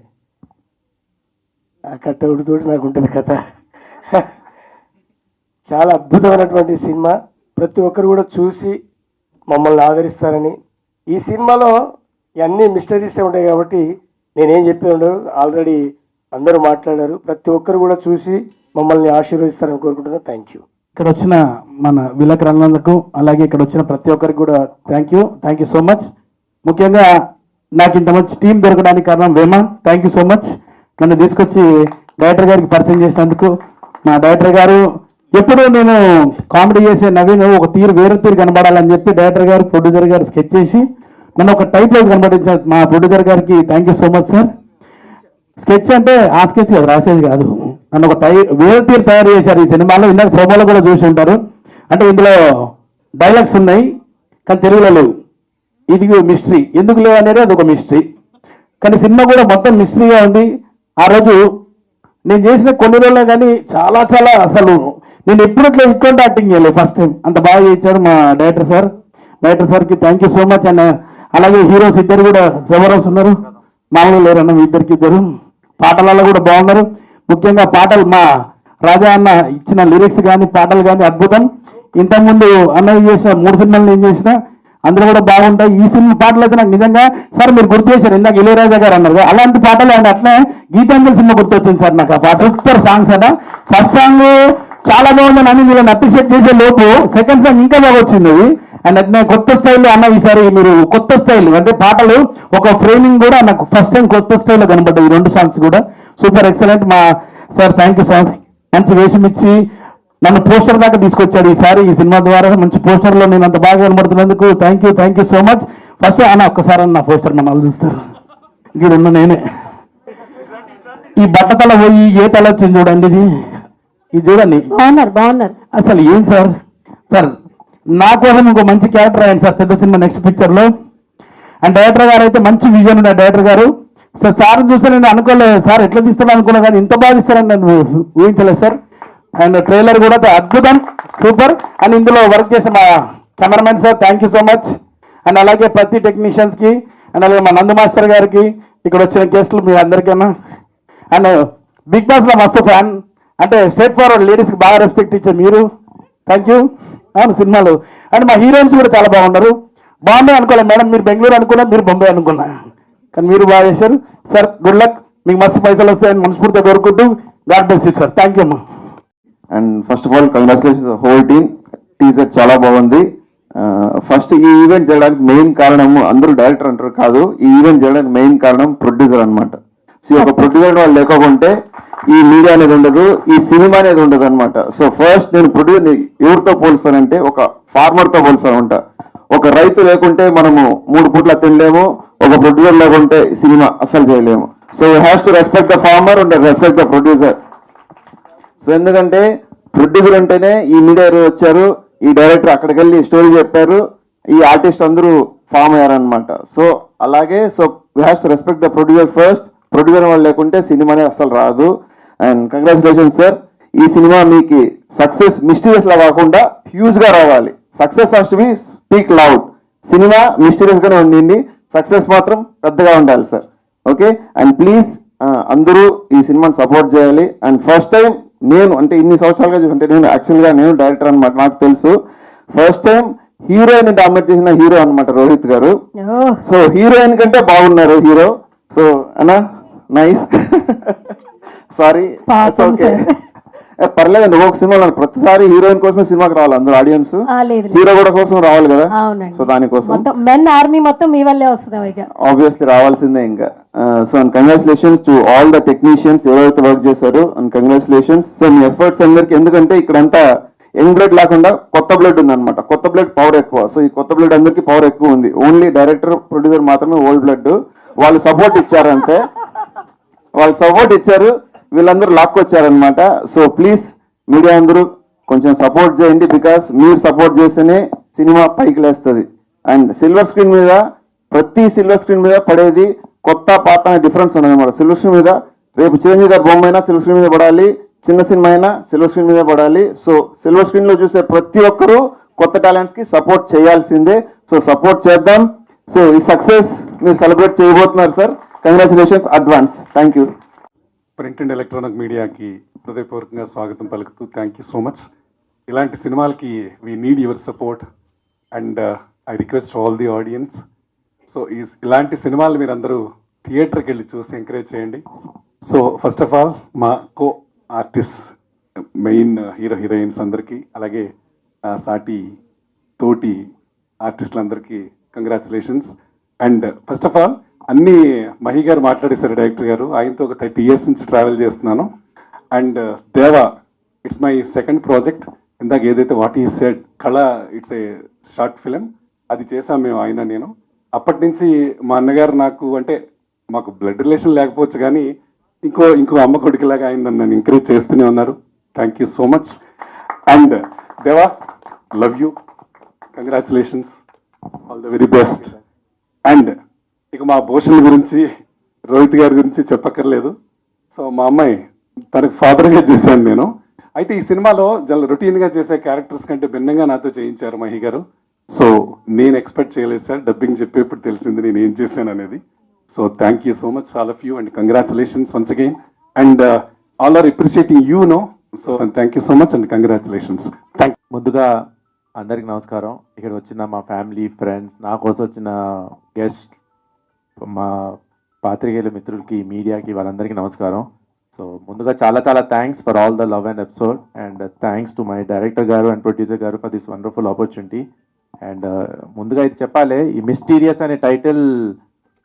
ఆ కట్టవుడితో నాకు ఉంటుంది కథ. చాలా అద్భుతమైనటువంటి సినిమా, ప్రతి ఒక్కరు కూడా చూసి మమ్మల్ని ఆదరిస్తారని. ఈ సినిమాలో ఇవన్నీ మిస్టరీసే ఉంటాయి కాబట్టి నేనేం చెప్పి ఉండదు, ఆల్రెడీ అందరూ మాట్లాడారు. ప్రతి ఒక్కరు కూడా చూసి మమ్మల్ని ఆశీర్వదిస్తారని కోరుకుంటున్నాను. Thank you. ఇక్కడ వచ్చిన మన విలేకరులకు, అలాగే ఇక్కడ వచ్చిన ప్రతి ఒక్కరికి కూడా థ్యాంక్ యూ సో మచ్. ముఖ్యంగా నాకు ఇంత మంచి టీం దొరకడానికి కారణం Vema. Thank you so much. నన్ను తీసుకొచ్చి డైరెక్టర్ గారికి పరిచయం చేసినందుకు. మా డైరెక్టర్ గారు ఎప్పుడూ నేను కామెడీ చేసే నవీన్ ఒక తీరు వేరే తీరు కనబడాలని చెప్పి డైరెక్టర్ గారు, ప్రొడ్యూసర్ గారు స్కెచ్ చేసి నన్ను ఒక టైప్లో కనబడించారు. మా ప్రొడ్యూసర్ గారికి thank you so much sir. Sketch అంటే ఆ స్కెచ్ కాదు, రాసేది కాదు, నన్ను ఒక వేరే తీరు తయారు చేశారు ఈ సినిమాలో. ఇందాక ప్రోమోలో కూడా చూసి ఉంటారు. అంటే ఇందులో డైలాగ్స్ ఉన్నాయి కానీ తెలుగులో లేవు. ఇది మిస్టరీ, ఎందుకు లేవు అనేది అది ఒక మిస్టరీ. కానీ సినిమా కూడా మొత్తం మిస్టరీగా ఉంది. ఆ రోజు నేను చేసిన కొన్ని రోజుల్లో కానీ చాలా చాలా అసలు నేను ఎప్పుడు ఇట్లా ఇటువంటి యాక్టింగ్ చేయలేదు, ఫస్ట్ టైం అంత బాగా చేయించారు మా డైరెక్టర్ సార్. డైరెక్టర్ సార్కి thank you so much. And అలాగే హీరోస్ ఇద్దరు కూడా జబర్దస్త్ ఉన్నారు, మామూలు లేరన్న ఇద్దరు. పాటలలో కూడా బాగున్నారు. ముఖ్యంగా పాటలు మా రాజా అన్న ఇచ్చిన లిరిక్స్ కానీ పాటలు కానీ అద్భుతం. ఇంతకుముందు అన్నయ్య చేసిన 3 సినిమాలు నేను చేసిన, అందులో కూడా బాగుంటాయి. ఈ సినిమా పాటలు అయితే నాకు నిజంగా సార్ మీరు గుర్తు చేశారు, ఇందాక ఇళయరాజా గారు అన్నారు అలాంటి పాటలు. అండ్ అట్లే గీతాంజలి సినిమా గుర్తొచ్చింది సార్ నాకు. ఆ పాట సూపర్ సాంగ్స్ అన్న. ఫస్ట్ సాంగ్ చాలా బాగుందని అని వీళ్ళని అప్రిషియేట్ చేసే లోపు సెకండ్ సాంగ్ ఇంకా బాగా వచ్చింది. అండ్ అట్నే కొత్త స్టైల్లో అన్న ఈసారి మీరు కొత్త స్టైల్ అంటే పాటలు ఒక ఫ్రేమింగ్ కూడా నాకు ఫస్ట్ టైం కొత్త స్టైల్లో కనబడ్డాయి. ఈ 2 సాంగ్స్ కూడా సూపర్ ఎక్సలెంట్. మా సార్ థ్యాంక్ యూ సార్. మంచి వేషం ఇచ్చి నన్ను పోస్టర్ దాకా తీసుకొచ్చాడు ఈసారి ఈ సినిమా ద్వారా. మంచి పోస్టర్లో నేను అంత బాగా కనబడుతున్నందుకు thank you so much. First అన్న ఒక్కసారి అన్న పోస్టర్ మమ్మల్ని చూస్తారు, ఇక్కడ నేనే. ఈ బట్టతల పోయి ఏ తల వచ్చింది చూడండి, ఇది చూడండి. బాగున్నారు. అసలు ఏం సార్ నా కోసం ఇంకో మంచి క్యారెక్టర్ అయ్యండి సార్ పెద్ద సినిమా నెక్స్ట్ పిక్చర్లో. అండ్ డైరెక్టర్ గారు అయితే మంచి విజన్ ఉన్న డైరెక్టర్ గారు. సార్ చూస్తే నేను అనుకోలేదు సార్ ఎట్లా తీస్తాను అనుకున్నా, కానీ ఇంత బాగా ఇస్తారని నేను ఊహించలేదు సార్. అండ్ ట్రైలర్ కూడా అద్భుతం, సూపర్. అండ్ ఇందులో వర్క్ చేసిన మా cameramen sir thank you so much. And అలాగే ప్రతి టెక్నీషియన్స్కి, అండ్ అలాగే మా నందు మాస్టర్ గారికి, ఇక్కడ వచ్చిన గెస్టులు మీ అందరికైనా. అండ్ బిగ్ బాస్లో మస్తు ఫ్యాన్, అంటే స్ట్రేట్ ఫార్వర్డ్ లేడీస్కి బాగా రెస్పెక్ట్ ఇచ్చారు మీరు, థ్యాంక్ యూ. అవును సినిమాలు. అండ్ మా హీరోయిన్స్ కూడా చాలా బాగున్నారు. బాగున్నాయి అనుకోలేదు మేడం, మీరు బెంగళూరు అనుకున్నా, మీరు బొంబాయి అనుకున్నా, కానీ మీరు బాగా చేశారు సార్. గుడ్ లక్, మీకు మస్తు పైసలు వస్తాయని మనస్ఫూర్తిగా కోరుకుంటూ god bless you sir. Thank you అమ్మా. And first of all congratulations whole team. Teaser చాలా బాగుంది. ఫస్ట్ ఈ ఈవెంట్ చేయడానికి మెయిన్ కారణము, అందరూ డైరెక్టర్ అంటారు కాదు, ఈ ఈవెంట్ చేయడానికి మెయిన్ కారణం ప్రొడ్యూసర్ అనమాట. సో ఒక ప్రొడ్యూసర్ వాళ్ళు లేకపోతే ఈ మీడియా అనేది ఉండదు, ఈ సినిమా అనేది ఉండదు అనమాట. సో ఫస్ట్ నేను ప్రొడ్యూసర్ ఎవరితో పోలుస్తానంటే ఒక ఫార్మర్తో పోలుస్తానంట. ఒక రైతు లేకుంటే మనము 3 పూట్ల తినలేము, ఒక ప్రొడ్యూసర్ లేకుంటే సినిమా అస్సలు చేయలేము. So you have to respect the farmer and respect the producer. So ఎందుకంటే ప్రొడ్యూసర్ అంటేనే ఈ మీడియా వచ్చారు, ఈ డైరెక్టర్ అక్కడికి వెళ్ళి స్టోరీ చెప్పారు, ఈ ఆర్టిస్ట్ అందరూ ఫామ్ అయ్యారనమాట. సో అలాగే so we have to respect the producer first producer వాళ్ళు లేకుంటే సినిమానే అసలు రాదు. And congratulation sir. ఈ సినిమా మీకు సక్సెస్ మిస్టీరియస్ లా కాకుండా హ్యూజ్ గా రావాలి. Success has to be speak loud. Cinema mysterious గానే ఉండింది, సక్సెస్ మాత్రం పెద్దగా ఉండాలి సార్. ఓకే, అండ్ ప్లీజ్ అందరూ ఈ సినిమాని సపోర్ట్ చేయాలి. అండ్ ఫస్ట్ టైం నేను అంటే ఇన్ని సంవత్సరాలుగా చూసుకుంటే నేను యాక్చువల్గా నేను డైరెక్టర్ అనమాట, నాకు తెలుసు. ఫస్ట్ టైం హీరోయిన్ డామినేట్ చేసిన హీరో అనమాట రోహిత్ గారు. సో హీరోయిన్ కంటే బాగున్నారు హీరో. సో అన్నా నైస్. సారీ పర్లేదండి. ఒక్కొక్క సినిమా ప్రతిసారి హీరోయిన్ కోసమే సినిమాకి రావాలి అందరూ ఆడియన్స్, హీరో కూడా కోసం రావాలి కదా. సో దానికోసం మెన్ ఆర్మీ మొత్తం మీ వల్లే వస్తుంది, ఆబ్వియస్లీ రావాల్సిందే ఇంకా. So and congratulations to all the technicians ఎవరైతే వర్క్ చేశారు, and congratulations. So me efforts అందరికి, ఎందుకంటే ఇక్కడంతా యంగ్ బ్లడ్ లేకుండా కొత్త బ్లడ్ ఉంది అనమాట. కొత్త బ్లడ్ పవర్ ఎక్కువ. సో ఈ కొత్త బ్లడ్ అందరికి పవర్ ఎక్కువ ఉంది. ఓన్లీ డైరెక్టర్ ప్రొడ్యూసర్ మాత్రమే ఓల్డ్ బ్లడ్. వాళ్ళు సపోర్ట్ ఇచ్చారంటే, వాళ్ళు సపోర్ట్ ఇచ్చారు, వీళ్ళందరూ లాక్కొచ్చారనమాట. సో ప్లీజ్ మీడియా అందరూ కొంచెం సపోర్ట్ చేయండి, బికాస్ మీరు సపోర్ట్ చేస్తేనే సినిమా పైకి లేస్తుంది. అండ్ సిల్వర్ స్క్రీన్ మీద, ప్రతి సిల్వర్ స్క్రీన్ మీద పడేది కొత్త పాత అనే డిఫరెన్స్ ఉన్నది అనమాట. సిల్వర్ స్క్రీన్ మీద రేపు చిరంజీవి గారి బొమ్మ అయినా సిల్వర్ స్క్రీన్ మీద పడాలి, చిన్న సినిమా అయినా సిల్వర్ స్క్రీన్ మీద పడాలి. సో సిల్వర్ స్క్రీన్ లో చూసే ప్రతి ఒక్కరూ కొత్త టాలెంట్స్ కి సపోర్ట్ చేయాల్సిందే. సో సపోర్ట్ చేద్దాం. సో ఈ సక్సెస్ మీరు సెలబ్రేట్ చేయబోతున్నారు sir. Congratulations advance. Thank you. Print and electronic మీడియాకి హృదయపూర్వకంగా స్వాగతం పలుకుతూ థ్యాంక్ యూ సో మచ్. ఇలాంటి సినిమాలకి we need your support and I request all the audience. So ఇలాంటి సినిమాలు మీరు అందరూ థియేటర్కి వెళ్ళి చూసి ఎంకరేజ్ చేయండి. సో ఫస్ట్ ఆఫ్ ఆల్ మా co artist, main hero heroines అందరికీ, అలాగే సాటి తోటి ఆర్టిస్టులందరికీ congratulations. And first of all అన్ని మహి గారు మాట్లాడేశారు, డైరెక్టర్ గారు. ఆయనతో ఒక 30 years నుంచి ట్రావెల్ చేస్తున్నాను. అండ్ దేవా ఇట్స్ మై సెకండ్ ప్రాజెక్ట్. ఇందాక ఏదైతే వాట్ ఈ సెడ్ కళ, ఇట్స్ ఏ షార్ట్ ఫిలిం, అది చేసాం మేము ఆయన నేను. అప్పటి నుంచి మా అన్నగారు నాకు, అంటే మాకు బ్లడ్ రిలేషన్ లేకపోవచ్చు కానీ ఇంకో అమ్మ కొడుకులాగా ఆయన నన్ను ఎంకరేజ్ చేస్తూనే ఉన్నారు. Thank you so much. And Deva, love you, congratulations, all the very best. And ఇక మా భూషణ్ గురించి, రోహిత్ గారి గురించి చెప్పక్కర్లేదు. సో మా అమ్మాయి తనకు ఫాదర్గా చేశాను నేను. అయితే ఈ సినిమాలో రొటీన్గా చేసే క్యారెక్టర్స్ కంటే భిన్నంగా నాతో చేయించారు మహి గారు. సో నేను ఎక్స్పెక్ట్ చేయలేదు సార్, డబ్బింగ్ చెప్పేప్పుడు తెలిసింది నేను ఏం చేశాను అనేది. So thank you so much all of you and congratulations once again. And all are appreciating you know. So thank you so much and congratulations. Thank you. ముందుగా అందరికి నమస్కారం. ఇక్కడ వచ్చిన మా ఫ్యామిలీ, ఫ్రెండ్స్, నా కోసం వచ్చిన గెస్ట్, మా పాత్రికేయుల మిత్రులకి, మీడియాకి, వాళ్ళందరికీ నమస్కారం. సో ముందుగా చాలా చాలా thanks for all the love and episode. And thanks to my director గారు అండ్ ప్రొడ్యూసర్ గారు for this wonderful opportunity. And ముందుగా ఇది చెప్పాలి, ఈ మిస్టీరియస్ అనే టైటిల్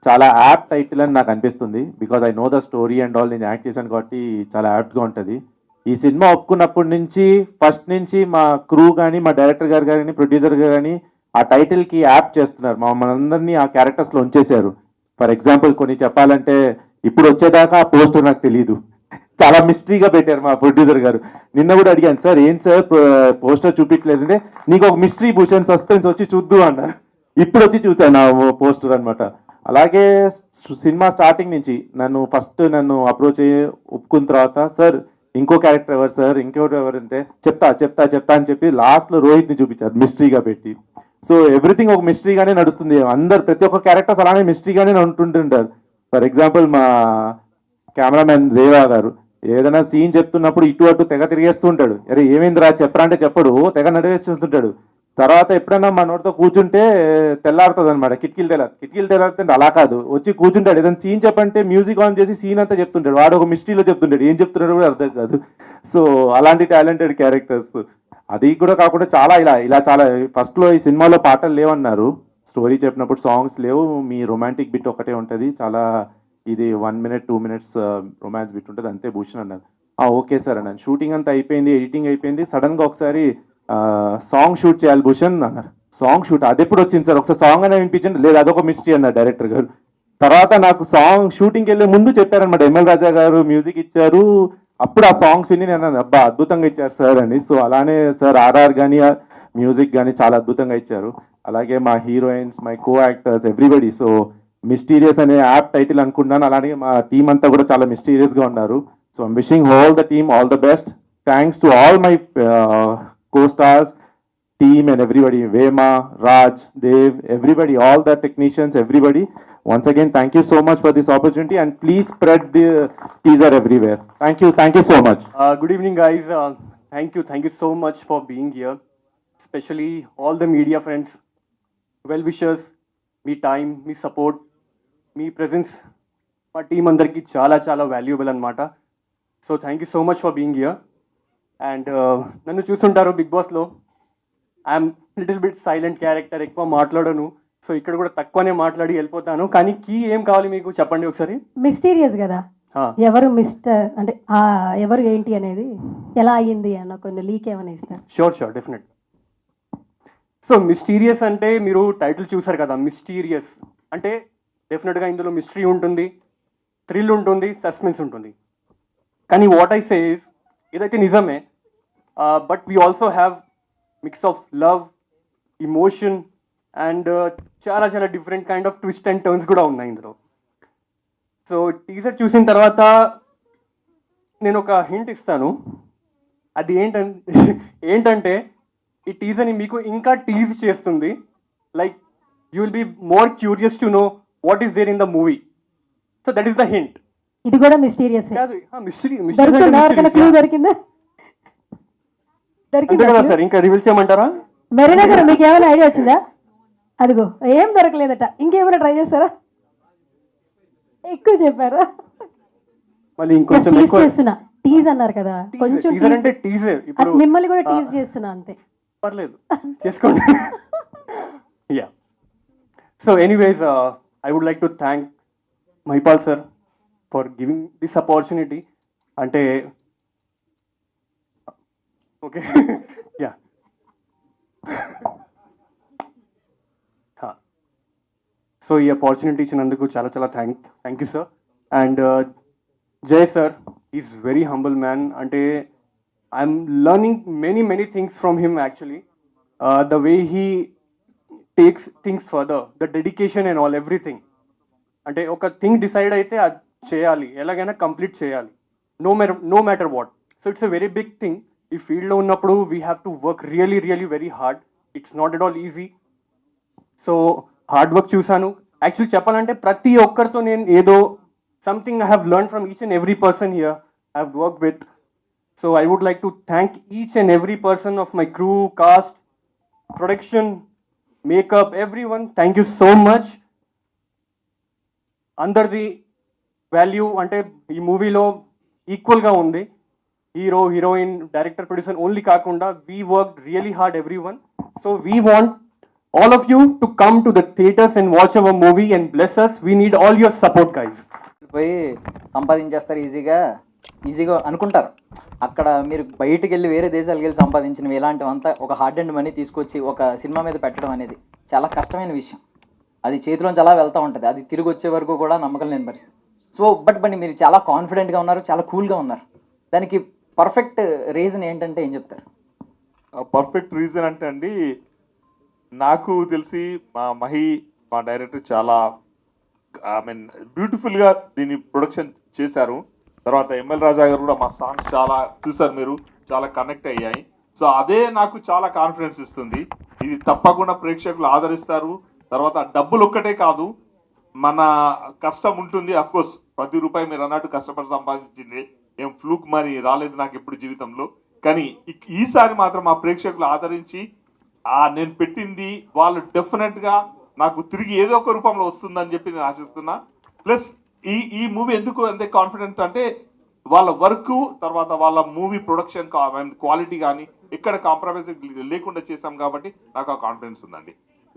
చాలా యాప్ట్ టైటిల్ అని నాకు అనిపిస్తుంది. Because I know the story and all. నేను యాక్ట్ చేశాను కాబట్టి చాలా యాప్ట్గా ఉంటుంది. ఈ సినిమా ఒప్పుకున్నప్పటి నుంచి, ఫస్ట్ నుంచి మా క్రూ కానీ, మా డైరెక్టర్ గారు కానీ, ప్రొడ్యూసర్ గారు కానీ ఆ టైటిల్కి యాప్ చేస్తున్నారు. మనందరినీ ఆ క్యారెక్టర్స్లో ఉంచేశారు. ఫర్ ఎగ్జాంపుల్ కొన్ని చెప్పాలంటే, ఇప్పుడు వచ్చేదాకా ఆ పోస్టర్ నాకు తెలియదు, చాలా మిస్టరీగా పెట్టారు మా ప్రొడ్యూసర్ గారు. నిన్న కూడా అడిగాను, సార్ ఏం సార్ పోస్టర్ చూపించలేదంటే, నీకు ఒక మిస్టరీ భూషణ్ సస్పెన్స్ వచ్చి చూద్దు అన్న. ఇప్పుడు వచ్చి చూశాను ఆ పోస్టర్ అనమాట. అలాగే సినిమా స్టార్టింగ్ నుంచి నన్ను అప్రోచ్ అయ్యి ఒప్పుకున్న తర్వాత, సార్ ఇంకో క్యారెక్టర్ ఎవరు సార్, ఇంకోటి ఎవరంటే చెప్తా అని చెప్పి లాస్ట్లో రోహిత్ని చూపించారు మిస్టరీగా పెట్టి. సో ఎవ్రీథింగ్ ఒక మిస్టరీగానే నడుస్తుంది. ప్రతి ఒక్క క్యారెక్టర్స్ అలానే మిస్టరీగానే ఉంటుంటారు. ఫర్ ఎగ్జాంపుల్ మా కెమెరామెన్ దేవా గారు ఏదైనా సీన్ చెప్తున్నప్పుడు ఇటు అటు తెగ తిరిగేస్తూ ఉంటాడు. అరే ఏమైందిరా చెప్పరా అంటే చెప్పడు, తెగ నడివేస్తుంటాడు. తర్వాత ఎప్పుడైనా మా నోటితో కూర్చుంటే తెల్లారుతుంది అనమాట, కిటికీలు తెల్లారుతుంటే అలా కాదు, వచ్చి కూర్చుంటాడు. ఏదైనా సీన్ చెప్పంటే మ్యూజిక్ ఆన్ చేసి సీన్ అంతా చెప్తుంటాడు. వాడు ఒక మిస్టరీలో చెప్తుంటాడు, ఏం చెప్తున్నాడు కూడా అర్థం కాదు. సో అలాంటి టాలెంటెడ్ క్యారెక్టర్స్. అది కూడా కాకుండా ఇలా చాలా ఫస్ట్లో ఈ సినిమాలో పాటలు లేవన్నారు, స్టోరీ చెప్పినప్పుడు సాంగ్స్ లేవు, మీ రొమాంటిక్ బిట్ ఒకటే ఉంటుంది, చాలా ఇది 1 minute 2 minutes రొమాన్స్ బిట్ ఉంటుంది అంతే భూషణ్ అన్నారు. ఓకే సార్ అన్నాను. షూటింగ్ అంతా అయిపోయింది, ఎడిటింగ్ అయిపోయింది. సడన్గా ఒకసారి సాంగ్ షూట్ చేయాలి భూషణ్ అన్నారు. సాంగ్ షూట్ అది ఎప్పుడు వచ్చింది సార్, ఒకసారి సాంగ్ అనేది వినిపించండి. లేదు అదొక మిస్టరీ అన్నారు డైరెక్టర్ గారు. తర్వాత నాకు సాంగ్ షూటింగ్కి వెళ్ళే ముందు చెప్పారనమాట, ఎంఎల్ రాజా గారు మ్యూజిక్ ఇచ్చారు. అప్పుడు ఆ సాంగ్స్ విని నేను అబ్బా అద్భుతంగా ఇచ్చారు సార్ అని. సో అలానే సార్ ఆర్ఆర్ కానీ మ్యూజిక్ కానీ చాలా అద్భుతంగా ఇచ్చారు. అలాగే మా heroines, my co actors, everybody. So mysterious అనే యాప్ టైటిల్ అనుకున్నాను. అలానే మా టీం అంతా కూడా చాలా మిస్టీరియస్గా ఉన్నారు. So I'm wishing all the team all the best. Thanks to all my co-stars, team and everybody, Vema, Raj, Dev, everybody, all the technicians, everybody. Once again, thank you so much for this opportunity and please spread the teaser everywhere. Thank you so much. Good evening, guys. Thank you so much for being here, especially all the media friends, well wishers, me time, me support, me presence మా team అందరికీ చాలా చాలా valuable అనమాట. So thank you so much for being here. And నన్ను చూస్తుంటారు big బాస్లో, I'm little bit silent character, ఎక్కువ మాట్లాడను. సో ఇక్కడ కూడా తక్కువనే మాట్లాడి వెళ్ళిపోతాను. కానీ కీ ఏం కావాలి మీకు చెప్పండి ఒకసారి. మిస్టీరియస్ కదా, ఎవరు మిస్టర్ అంటే ఎవరు ఏంటి అనేది ఎలా అయ్యింది అన్న కొన్ని లీక్ ఏమైనా ఇస్తారు? Sure definite. సో మిస్టీరియస్ అంటే మీరు టైటిల్ చూసారు కదా, మిస్టీరియస్ అంటే డెఫినెట్గా ఇందులో మిస్టరీ ఉంటుంది, థ్రిల్ ఉంటుంది, సస్పెన్స్ ఉంటుంది. కానీ వాట్ ఐ సే ఇస్, ఇదైతే నిజమే, but we also have mix of love, emotion and చాలా చాలా different kind of twist and turns కూడా ఉన్నాయి ఇందులో. సో టీజర్ చూసిన తర్వాత నేను ఒక హింట్ ఇస్తాను. అది ఏంటంటే ఈ టీజర్ని మీకు ఇంకా టీజ్ చేస్తుంది. Like you will be more curious to know what is there in the movie. So that is the hint. ఇది కూడా మిస్టీరియస్ కాదు, మిస్టరీ దొరికిందా? అంతే కదా సార్, ఇంకా రివీల్ చేయమంటారా? మెరీనా గారు మీకు ఏమైనా ఐడియా వచ్చిందా? అదిగో ఏం దొరకలేదట, ఇంకేమైనా ట్రై చేస్తారా? ఎక్కువ చెప్పారా? మళ్ళీ ఇంకొంచెం ఎక్కువ చేస్తున్నా. టీజ్ అన్నారు కదా, కొంచెం టీజర్ అంటే టీజర్. ఇప్పుడు మిమ్మల్ని కూడా టీజ్ చేస్తున్నా అంతే. పర్లేదు, చేసుకోండి. Yeah. So anyways, I would like to thank Mahipal sir for giving this opportunity. అంటే ఓకే, యా. సో ఈ ఆపర్చునిటీ ఇచ్చినందుకు చాలా చాలా thank you sir. And Jay sir is very humble man. అంటే I'm learning many things from him actually. The way he takes things further, the dedication and all everything. అంటే ఒక thing decide అయితే అది చేయాలి, ఎలాగైనా కంప్లీట్ చేయాలి, no matter what. So it's a very big thing. ఈ ఫీల్డ్లో ఉన్నప్పుడు we have to work really very hard. It's not at all easy. So hard work చూశాను. యాక్చువల్లీ చెప్పాలంటే ప్రతి ఒక్కరితో నేను ఏదో something I have learn from each and every person here I have work with. So I would like to thank each and every person of my crew, cast, production, makeup, every one. Thank you so much. అందరిది value అంటే ఈ మూవీలో ఈక్వల్గా ఉంది. Hero, heroine, director, producer only కాకుండా we work really hard everyone. So we want all of you to come to the theaters and watch our movie and bless us. We need all your support, guys. పోయి సంపాదించేస్తారు ఈజీగా అనుకుంటారు. అక్కడ మీరు బయటికి వెళ్ళి వేరే దేశాలకు వెళ్ళి సంపాదించినవి ఇలాంటివంతా ఒక హార్డ్ అండ్ మనీ తీసుకొచ్చి ఒక సినిమా మీద పెట్టడం అనేది చాలా కష్టమైన విషయం. అది చేతిలోంచి అలా వెళ్తూ ఉంటుంది. అది తిరిగి వచ్చే వరకు కూడా నమ్మకం లేని పరిస్థితి. సో బట్ మీరు చాలా కాన్ఫిడెంట్గా ఉన్నారు, చాలా కూల్గా ఉన్నారు. దానికి పర్ఫెక్ట్ రీజన్ ఏంటంటే ఏం చెప్తారు? పర్ఫెక్ట్ రీజన్ అంటే అండి, నాకు తెలిసి మా డైరెక్టర్ చాలా బ్యూటిఫుల్గా దీన్ని ప్రొడక్షన్ చేశారు. తర్వాత ఎంఎల్ రాజా గారు కూడా మా సాంగ్స్ చాలా చూసారు, మీరు చాలా కనెక్ట్ అయ్యాయి. సో అదే నాకు చాలా కాన్ఫిడెన్స్ ఇస్తుంది. ఇది తప్పకుండా ప్రేక్షకులు ఆదరిస్తారు. తర్వాత డబ్బులు ఒక్కటే కాదు, మన కష్టం ఉంటుంది. అఫ్కోర్స్ ప్రతి రూపాయి మీరు అన్నట్టు కష్టపడి సంపాదించింది, ఏం ఫ్లూక్ మనీ రాలేదు నాకు ఎప్పుడు జీవితంలో. కానీ ఈసారి మాత్రం మా ప్రేక్షకులు ఆదరించి నేను పెట్టింది వాళ్ళు డెఫినెట్గా నాకు తిరిగి ఏదో ఒక రూపంలో వస్తుందని చెప్పి నేను ఆశిస్తున్నా. ప్లస్ ఈ మూవీ ఎందుకు అంతే కాన్ఫిడెంట్ అంటే వాళ్ళ వర్క్, తర్వాత వాళ్ళ మూవీ ప్రొడక్షన్ క్వాలిటీ కానీ ఎక్కడ కాంప్రమైజ్ లేకుండా చేశాం కాబట్టి నాకు ఆ కాన్ఫిడెన్స్ ఉందండి.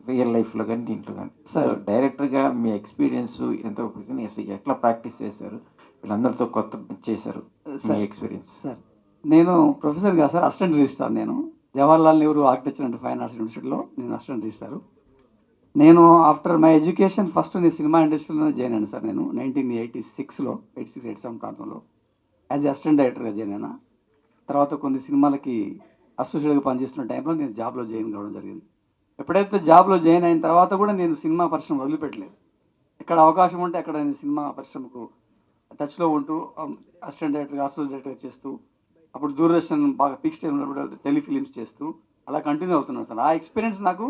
రియల్ లైఫ్లో కానీ దీంట్లో కానీ. సార్ డైరెక్టర్గా మీ ఎక్స్పీరియన్స్ ఎంతో ఎట్లా ప్రాక్టీస్ చేశారు, వీళ్ళందరితో కొత్త చేశారు మీ ఎక్స్పీరియన్స్? సార్ నేను ప్రొఫెసర్ కాదు సార్, అసిస్టెంట్ రిజిస్ట్రార్. నేను Jawaharlal Nehru architecture and fine arts యూనివర్సిటీలో నేను అసిస్టెంట్ రిజిస్ట్రారు. నేను ఆఫ్టర్ మై ఎడ్యుకేషన్ ఫస్ట్ నేను సినిమా ఇండస్ట్రీలోనే జాయిన్ అయ్యాను సార్. నేను 1986లో 86-87 ప్రాంతంలో యాజ్ అసిస్టెంట్ డైరెక్టర్గా జాయిన్ అయినా. తర్వాత కొన్ని సినిమాలకి అసోసియేట్గా పనిచేస్తున్న టైంలో నేను జాబ్లో జాయిన్ కావడం జరిగింది. ఎప్పుడైతే జాబ్లో జాయిన్ అయిన తర్వాత కూడా నేను సినిమా పరిశ్రమ వదిలిపెట్టలేదు. ఎక్కడ అవకాశం ఉంటే అక్కడ నేను సినిమా పరిశ్రమకు టచ్లో ఉంటూ అసిస్టెంట్ డైరెక్టర్గా అసోసియేట్ డైరెక్టర్గా చేస్తూ, అప్పుడు దూరదర్శన్ బాగా ఫిక్స్ టైంలో కూడా టెలిఫిలిమ్స్ చేస్తూ అలా కంటిన్యూ అవుతున్నాను సార్. ఆ ఎక్స్పీరియన్స్ నాకు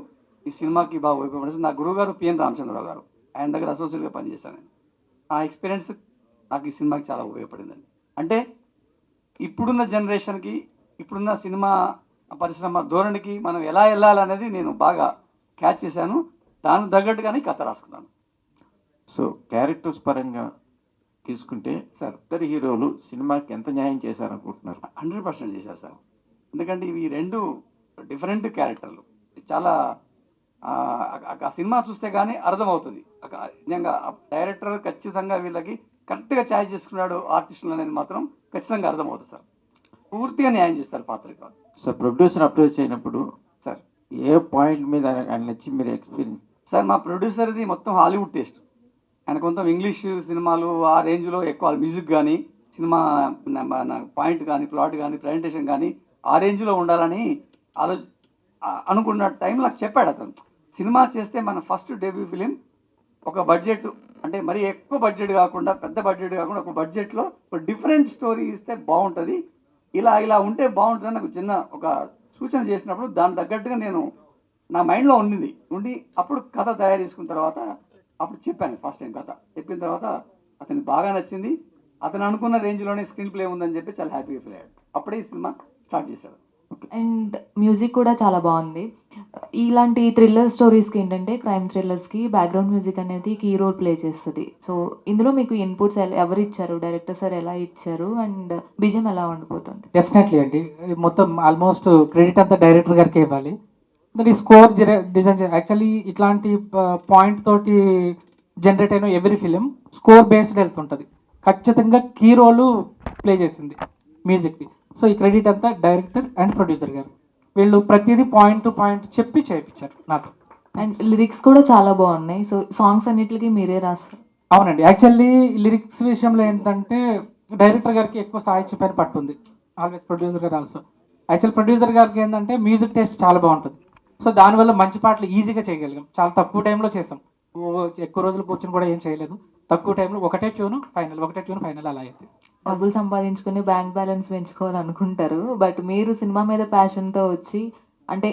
ఈ సినిమాకి బాగా ఉపయోగపడింది. నా గురువు గారు పిఎన్ రామచంద్రరావు గారు, ఆయన దగ్గర అసోసియేట్గా పనిచేశాను నేను. ఆ ఎక్స్పీరియన్స్ నాకు ఈ సినిమాకి చాలా ఉపయోగపడిందండి. అంటే ఇప్పుడున్న జనరేషన్కి, ఇప్పుడున్న సినిమా పరిశ్రమ ధోరణికి మనం ఎలా వెళ్ళాలనేది నేను బాగా క్యాచ్ చేశాను. దానికి తగ్గట్టుగానే కథ రాసుకున్నాను. సో క్యారెక్టర్స్ పరంగా తీసుకుంటే సార్ ఇద్దరు హీరోలు సినిమాకి ఎంత న్యాయం చేశారనుకుంటున్నారు? 100% చేశారు సార్. ఎందుకంటే ఇవి రెండు డిఫరెంట్ క్యారెక్టర్లు. చాలా ఆ సినిమా చూస్తే కానీ అర్థమవుతుంది. నిజంగా డైరెక్టర్ ఖచ్చితంగా వీళ్ళకి కరెక్ట్గా ఛాయిస్ చేసుకున్నాడు ఆర్టిస్టులు అనేది మాత్రం ఖచ్చితంగా అర్థమవుతుంది సార్. పూర్తిగా న్యాయం చేస్తారు పాత్రకి. సార్ ప్రొడ్యూసర్ అప్రోచ్ అయినప్పుడు సార్ ఏ పాయింట్ మీద ఆయన నచ్చి మీరు ఎక్స్పీరియన్స్? సార్ మా ప్రొడ్యూసర్ది మొత్తం హాలీవుడ్ టేస్ట్. ఆయన కొంత ఇంగ్లీష్ సినిమాలు ఆ రేంజ్లో ఎక్కువ మ్యూజిక్ కానీ, సినిమా పాయింట్ కానీ, ప్లాట్ కానీ, ప్రజెంటేషన్ కానీ ఆ రేంజ్లో ఉండాలని అనుకున్న టైంలో నాకు చెప్పాడు అతను. సినిమా చేస్తే మన ఫస్ట్ డెబ్యూ ఫిలిం ఒక బడ్జెట్, అంటే మరీ ఎక్కువ బడ్జెట్ కాకుండా, పెద్ద బడ్జెట్ కాకుండా ఒక బడ్జెట్లో ఒక డిఫరెంట్ స్టోరీ ఇస్తే బాగుంటుంది, ఇలా ఉంటే బాగుంటుందని నాకు చిన్న ఒక సూచన చేసినప్పుడు దాని తగ్గట్టుగా నేను నా మైండ్లో ఉండి అప్పుడు కథ తయారు చేసుకున్న తర్వాత అప్పుడు చెప్పాను. ఫస్ట్ టైం కథ చెప్పిన తర్వాత అతనికి బాగా నచ్చింది. అతను అనుకున్న రేంజ్లోనే స్క్రీన్ ప్లే ఉందని చెప్పి చాలా హ్యాపీగా ఫీల్ అయ్యాడు. అప్పుడే ఈ సినిమా స్టార్ట్ చేశాడు. అండ్ మ్యూజిక్ కూడా చాలా బాగుంది. ఇలాంటి థ్రిల్లర్ స్టోరీస్కి ఏంటంటే, క్రైమ్ థ్రిల్లర్స్కి బ్యాక్గ్రౌండ్ మ్యూజిక్ అనేది కీ రోల్ ప్లే చేస్తుంది. సో ఇందులో మీకు ఇన్పుట్స్ ఎవరు ఇచ్చారు, డైరెక్టర్ సార్ ఎలా ఇచ్చారు, అండ్ బిజిఎం ఎలా ఉండిపోతుంది? డెఫినెట్లీ అండి, మొత్తం ఆల్మోస్ట్ క్రెడిట్ అంతా డైరెక్టర్ గారికి ఇవ్వాలి. మరి స్కోర్ డిజైన్ యాక్చువల్లీ ఇట్లాంటి పాయింట్ తోటి జనరేట్ అయిన ఎవ్రీ ఫిలిం స్కోర్ బేస్డ్ వెళ్తుంటుంది. ఖచ్చితంగా కీ రోల్ ప్లే చేసింది మ్యూజిక్కి. సో ఈ క్రెడిట్ అంతా డైరెక్టర్ అండ్ ప్రొడ్యూసర్ గారు, వీళ్ళు ప్రతిదీ పాయింట్ టు పాయింట్ చెప్పి చేయించారు నాతో. అండ్ లిరిక్స్ కూడా చాలా బాగున్నాయి. సో సాంగ్స్ అన్నిటికీ మీరే రాస్తారు? అవునండి, యాక్చువల్లీ లిరిక్స్ విషయంలో ఏంటంటే డైరెక్టర్ గారికి ఎక్కువ సాహిత్య పైన పట్టుంది, ఆల్వేస్ ప్రొడ్యూసర్ గారు ఆల్సో. యాక్చువల్ ప్రొడ్యూసర్ గారికి ఏంటంటే మ్యూజిక్ టేస్ట్ చాలా బాగుంటుంది. సో దానివల్ల మంచి పాటలు ఈజీగా చేయగలిగాం. చాలా తక్కువ టైంలో చేసాం. ఎక్కువ రోజులు కూర్చొని కూడా ఏం చేయలేదు. తక్కువ టైంలో ఒకటే ట్యూన్ ఫైనల్ అలా అయింది. డబ్బులు సంపాదించుకుని బ్యాంక్ బ్యాలెన్స్ పెంచుకోవాలనుకుంటారు, బట్ మీరు సినిమా మీద ప్యాషన్తో వచ్చి, అంటే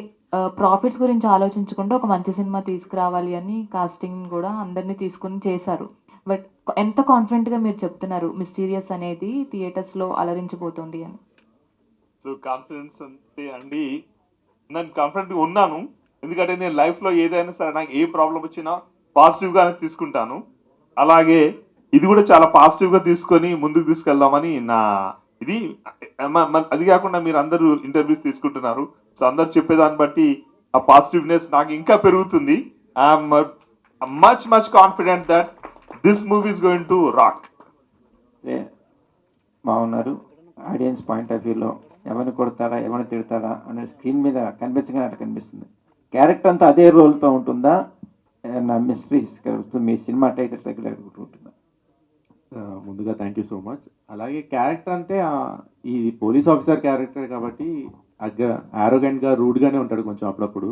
ప్రాఫిట్స్ గురించి ఆలోచించకుండా ఒక మంచి సినిమా తీసుకురావాలి అని కాస్టింగ్ కూడా అందరినీ తీసుకుని చేశారు. బట్ ఎంత కాన్ఫిడెంట్గా మీరు చెప్తున్నారు మిస్టీరియస్ అనేది థియేటర్స్లో అలరించిపోతుంది అని? సో కాన్ఫిడెన్స్ అంటే అండి, నేను కాన్ఫిడెంట్గా ఉన్నాను. ఎందుకంటే నేను లైఫ్లో ఏదైనా సరే నాకు ఏ ప్రాబ్లం వచ్చినా పాజిటివ్గానే తీసుకుంటాను. అలాగే ఇది కూడా చాలా పాజిటివ్గా తీసుకొని ముందుకు తీసుకెళ్దామని నా ఇది. అది కాకుండా మీరు అందరూ ఇంటర్వ్యూస్ తీసుకుంటున్నారు, సో అందరు చెప్పేదాన్ని బట్టి ఆ పాజిటివ్నెస్ నాకు ఇంకా పెరుగుతుంది. I'm much confident that this movie is going to rock. బాగున్నారు. ఆడియన్స్ పాయింట్ ఆఫ్ వ్యూలో ఎవరిని కొడతారా, ఎవరిని తిడతారా అనేది స్క్రీన్ మీద కనిపించగానే అట్లా కనిపిస్తుంది. క్యారెక్టర్ అంతా అదే రోల్తో ఉంటుందా, నా మిస్టరీస్ మీ సినిమా టైటిల్స్ దగ్గర ఉంటుందా? ముందుగా థ్యాంక్ యూ సో మచ్. అలాగే క్యారెక్టర్ అంటే ఈ పోలీస్ ఆఫీసర్ క్యారెక్టర్ కాబట్టి ఆరోగెంట్గా రూడ్గానే ఉంటాడు కొంచెం అప్పుడప్పుడు.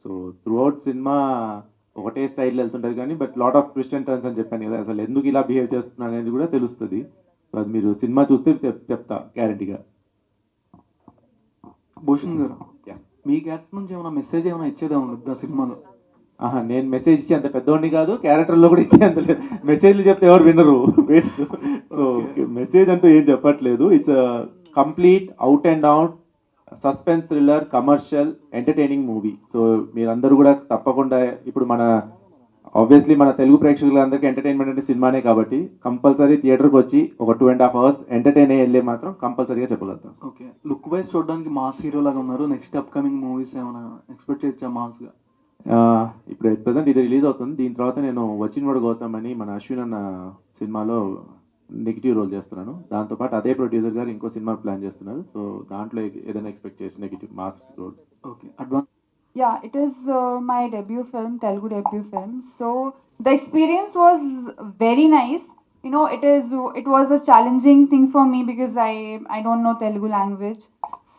సో త్రూ అవుట్ సినిమా ఒకటే స్టైల్లో వెళ్తుంటుంది కానీ but lot of twist and turns అని చెప్పాను కదా, అసలు ఎందుకు ఇలా బిహేవ్ చేస్తున్నా అనేది కూడా తెలుస్తుంది. సో అది మీరు సినిమా చూస్తే చెప్తా గ్యారంటీగా. భూషణ్ గారు, మీ క్యారెక్టర్ నుంచి ఏమైనా మెసేజ్ ఏమైనా ఇచ్చేదే ఉండదు సినిమాలో? నేను మెసేజ్ ఇచ్చే అంత పెద్దవాడిని కాదు, క్యారెక్టర్లో కూడా ఇచ్చే అంత లేదు. మెసేజ్లు చెప్తే ఎవరు వినరు, వేస్ట్. సో మెసేజ్ అంటూ ఏం చెప్పట్లేదు. It's complete out and out suspense thriller commercial entertaining movie. So మీరందరూ కూడా తప్పకుండా, ఇప్పుడు ఆబ్వియస్లీ మన తెలుగు ప్రేక్షకులందరికీ ఎంటర్టైన్మెంట్ అంటే సినిమానే కాబట్టి కంపల్సరీ థియేటర్కి వచ్చి ఒక 2.5 hours ఎంటర్టైన్ అయ్యే మాత్రం కంపల్సరీగా చెప్పగలుగుతాం. ఓకే, లుక్ వైజ్ చూడడానికి మాస్ హీరో లాగా ఉన్నారు. నెక్స్ట్ అప్కమింగ్ మూవీస్ ఏమైనా ఎక్స్పెక్ట్ చేయొచ్చా మాస్గా? ఇప్పుడు ఎట్ ప్రెసెంట్ ఇది రిలీజ్ అవుతుంది. దీని తర్వాత నేను వచ్చినవాడు గౌతమ్ అని మన అశ్విన్ అన్న సినిమాలో నెగిటివ్ రోల్ చేస్తున్నాను. దాంతోపాటు అదే ప్రొడ్యూసర్ గారు ఇంకో సినిమా ప్లాన్ చేస్తున్నారు. సో దాంట్లో ఏదైనా ఎక్స్పెక్ట్ చేసి negative mass role. Okay, advance. Yeah, it is my debut film, Telugu debut film. So the experience was very nice. You know, it was a challenging thing for me because I don't know Telugu language.